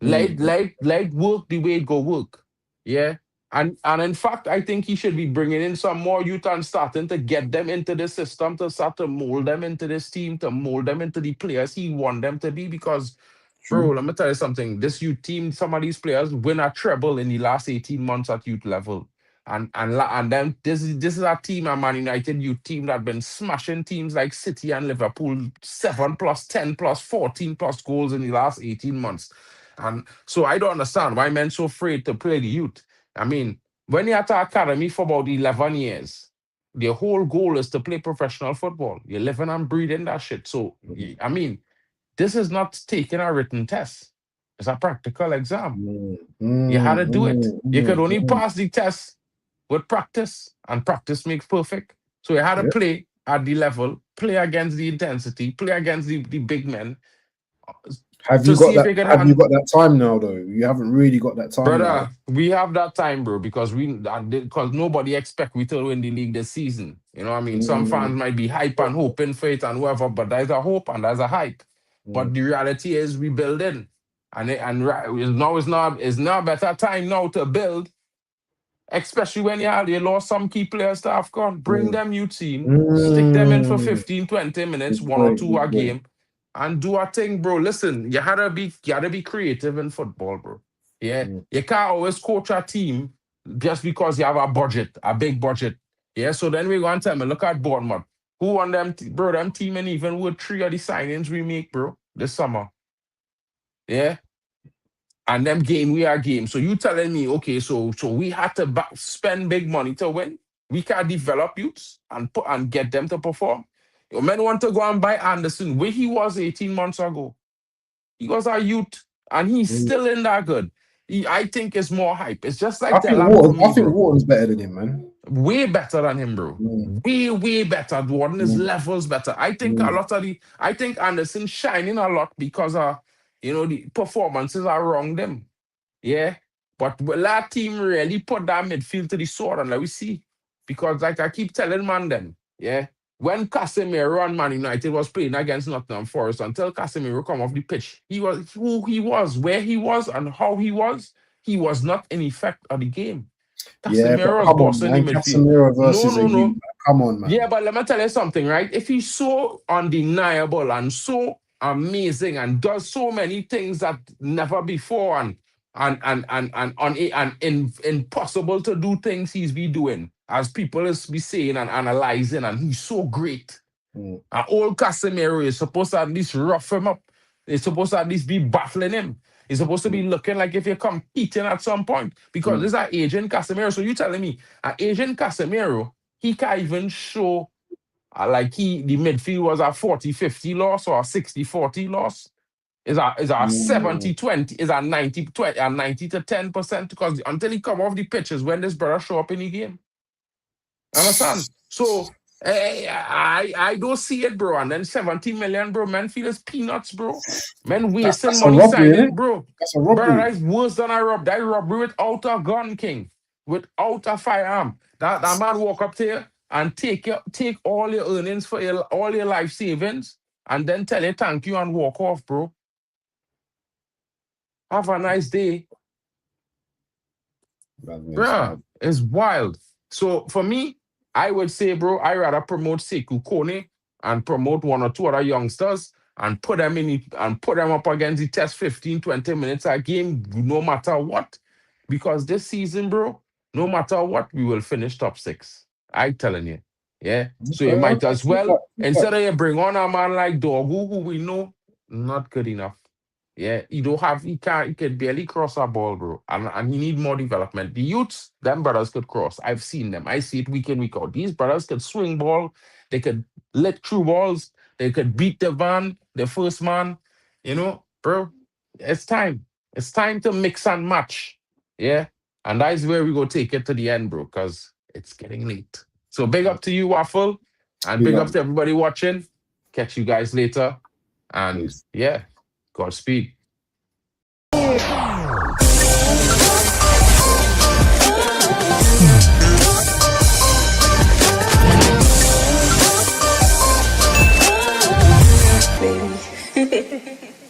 Let work the way it go work. Yeah. And in fact, I think he should be bringing in some more youth and starting to get them into the system, to start to mold them into this team, to mold them into the players he want them to be. Because, bro, True. let me tell you something. This youth team, some of these players win a treble in the last 18 months at youth level. And then this is a team, a Man United youth team that been smashing teams like City and Liverpool 7 plus 10 plus 14 plus goals in the last 18 months. And so I don't understand why men so afraid to play the youth. I mean, when you're at the academy for about 11 years, the whole goal is to play professional football. You're living and breathing that shit. So, I mean, this is not taking a written test. It's a practical exam. You had to do it. You could only pass the test with practice, and practice makes perfect. So you had to Yeah. play at the level, play against the intensity, play against the big men Have to you see got if that? you can Have you hand. got that time now, though? You haven't really got that time now. Brother, we have that time, bro, because nobody expect we to win the league this season. You know what I mean? Some fans might be hype and hoping for it and whatever, but there's a hope and there's a hype. But the reality is we building. It's now a better time now to build, especially when you lost some key players to AFCON. Bring them new team, stick them in for 15, 20 minutes, Good one or point. two Good a point. game, and do a thing, bro. Listen, you gotta be creative in football, bro. Yeah. You can't always coach a team just because you have a budget, a big budget. Yeah. So then we go and tell me, look at Bournemouth. Who won them, bro? Them team and even with 3 of the signings we make, bro, this summer. Yeah. And them game we are game. So you telling me, okay, so we had to spend big money to win. We can develop youths and get them to perform. Your men want to go and buy Anderson, where he was 18 months ago. He was a youth, and he's still in that good. I think it's more hype. It's just like Delap for I me, think bro. Wharton's better than him, man. Way better than him, bro. Way, way better. Warden is levels better. I think Anderson shining a lot because the performances are around them. Yeah. But will that team really put that midfield to the sword? And let we see. Because like I keep telling man them, yeah, when Casemiro and Man United was playing against Nottingham Forest, until Casemiro come off the pitch, he was who he was, where he was, and how he was not in effect of the game. Yeah, but Casemiro was come on, bossing the man. midfield. Casemiro No, versus a no, you. no. Man. Come on, Yeah, man. but let me tell you something, right? If he's so undeniable and so amazing and does so many things that never before and impossible to do things he's be doing, as people is be saying and analyzing, and he's so great. And old Casemiro is supposed to at least rough him up. He's supposed to at least be battling him. He's supposed to be looking like if you're competing at some point. Because this is an agent Casemiro. So you telling me an agent Casemiro, he can't even show like the midfield was a 40-50 loss or a 60-40 loss. Is a 70-20, is a 90-20, a 90 to 10%, because until he come off the pitch is when this brother show up in the game. Understand? So I don't see it, bro. And then 70 million, bro. Men feel it's peanuts, bro. Men wasting That's a money robbery, isn't signing, it? bro. That's a Brother, robbery. that's worse than a rob. That robbery without a gun, king. Without a firearm. That man walk up to you and take all your earnings for all your life savings and then tell you thank you and walk off, bro. Have a nice day. Madness, Bruh, man. it's wild. So for me, I would say, bro, I rather promote Sekou Kone and promote one or two other youngsters and put them up against the test 15, 20 minutes a game, no matter what. Because this season, bro, no matter what, we will finish top six. I telling you. Yeah. So you Okay, might I as see well, that. See that. instead of you bring on a man like Dogu, who we know, not good enough. Yeah, he can barely cross a ball, bro. And he need more development. The youths, them brothers could cross. I've seen them. I see it week in, week out. These brothers could swing ball, they could let through balls, they could beat the first man. Bro, it's time. It's time to mix and match. Yeah. And that's where we go take it to the end, bro, because it's getting late. So big up to you, Waffle, and Big big up. up to everybody watching. Catch you guys later. And Peace. yeah, Godspeed. Baby.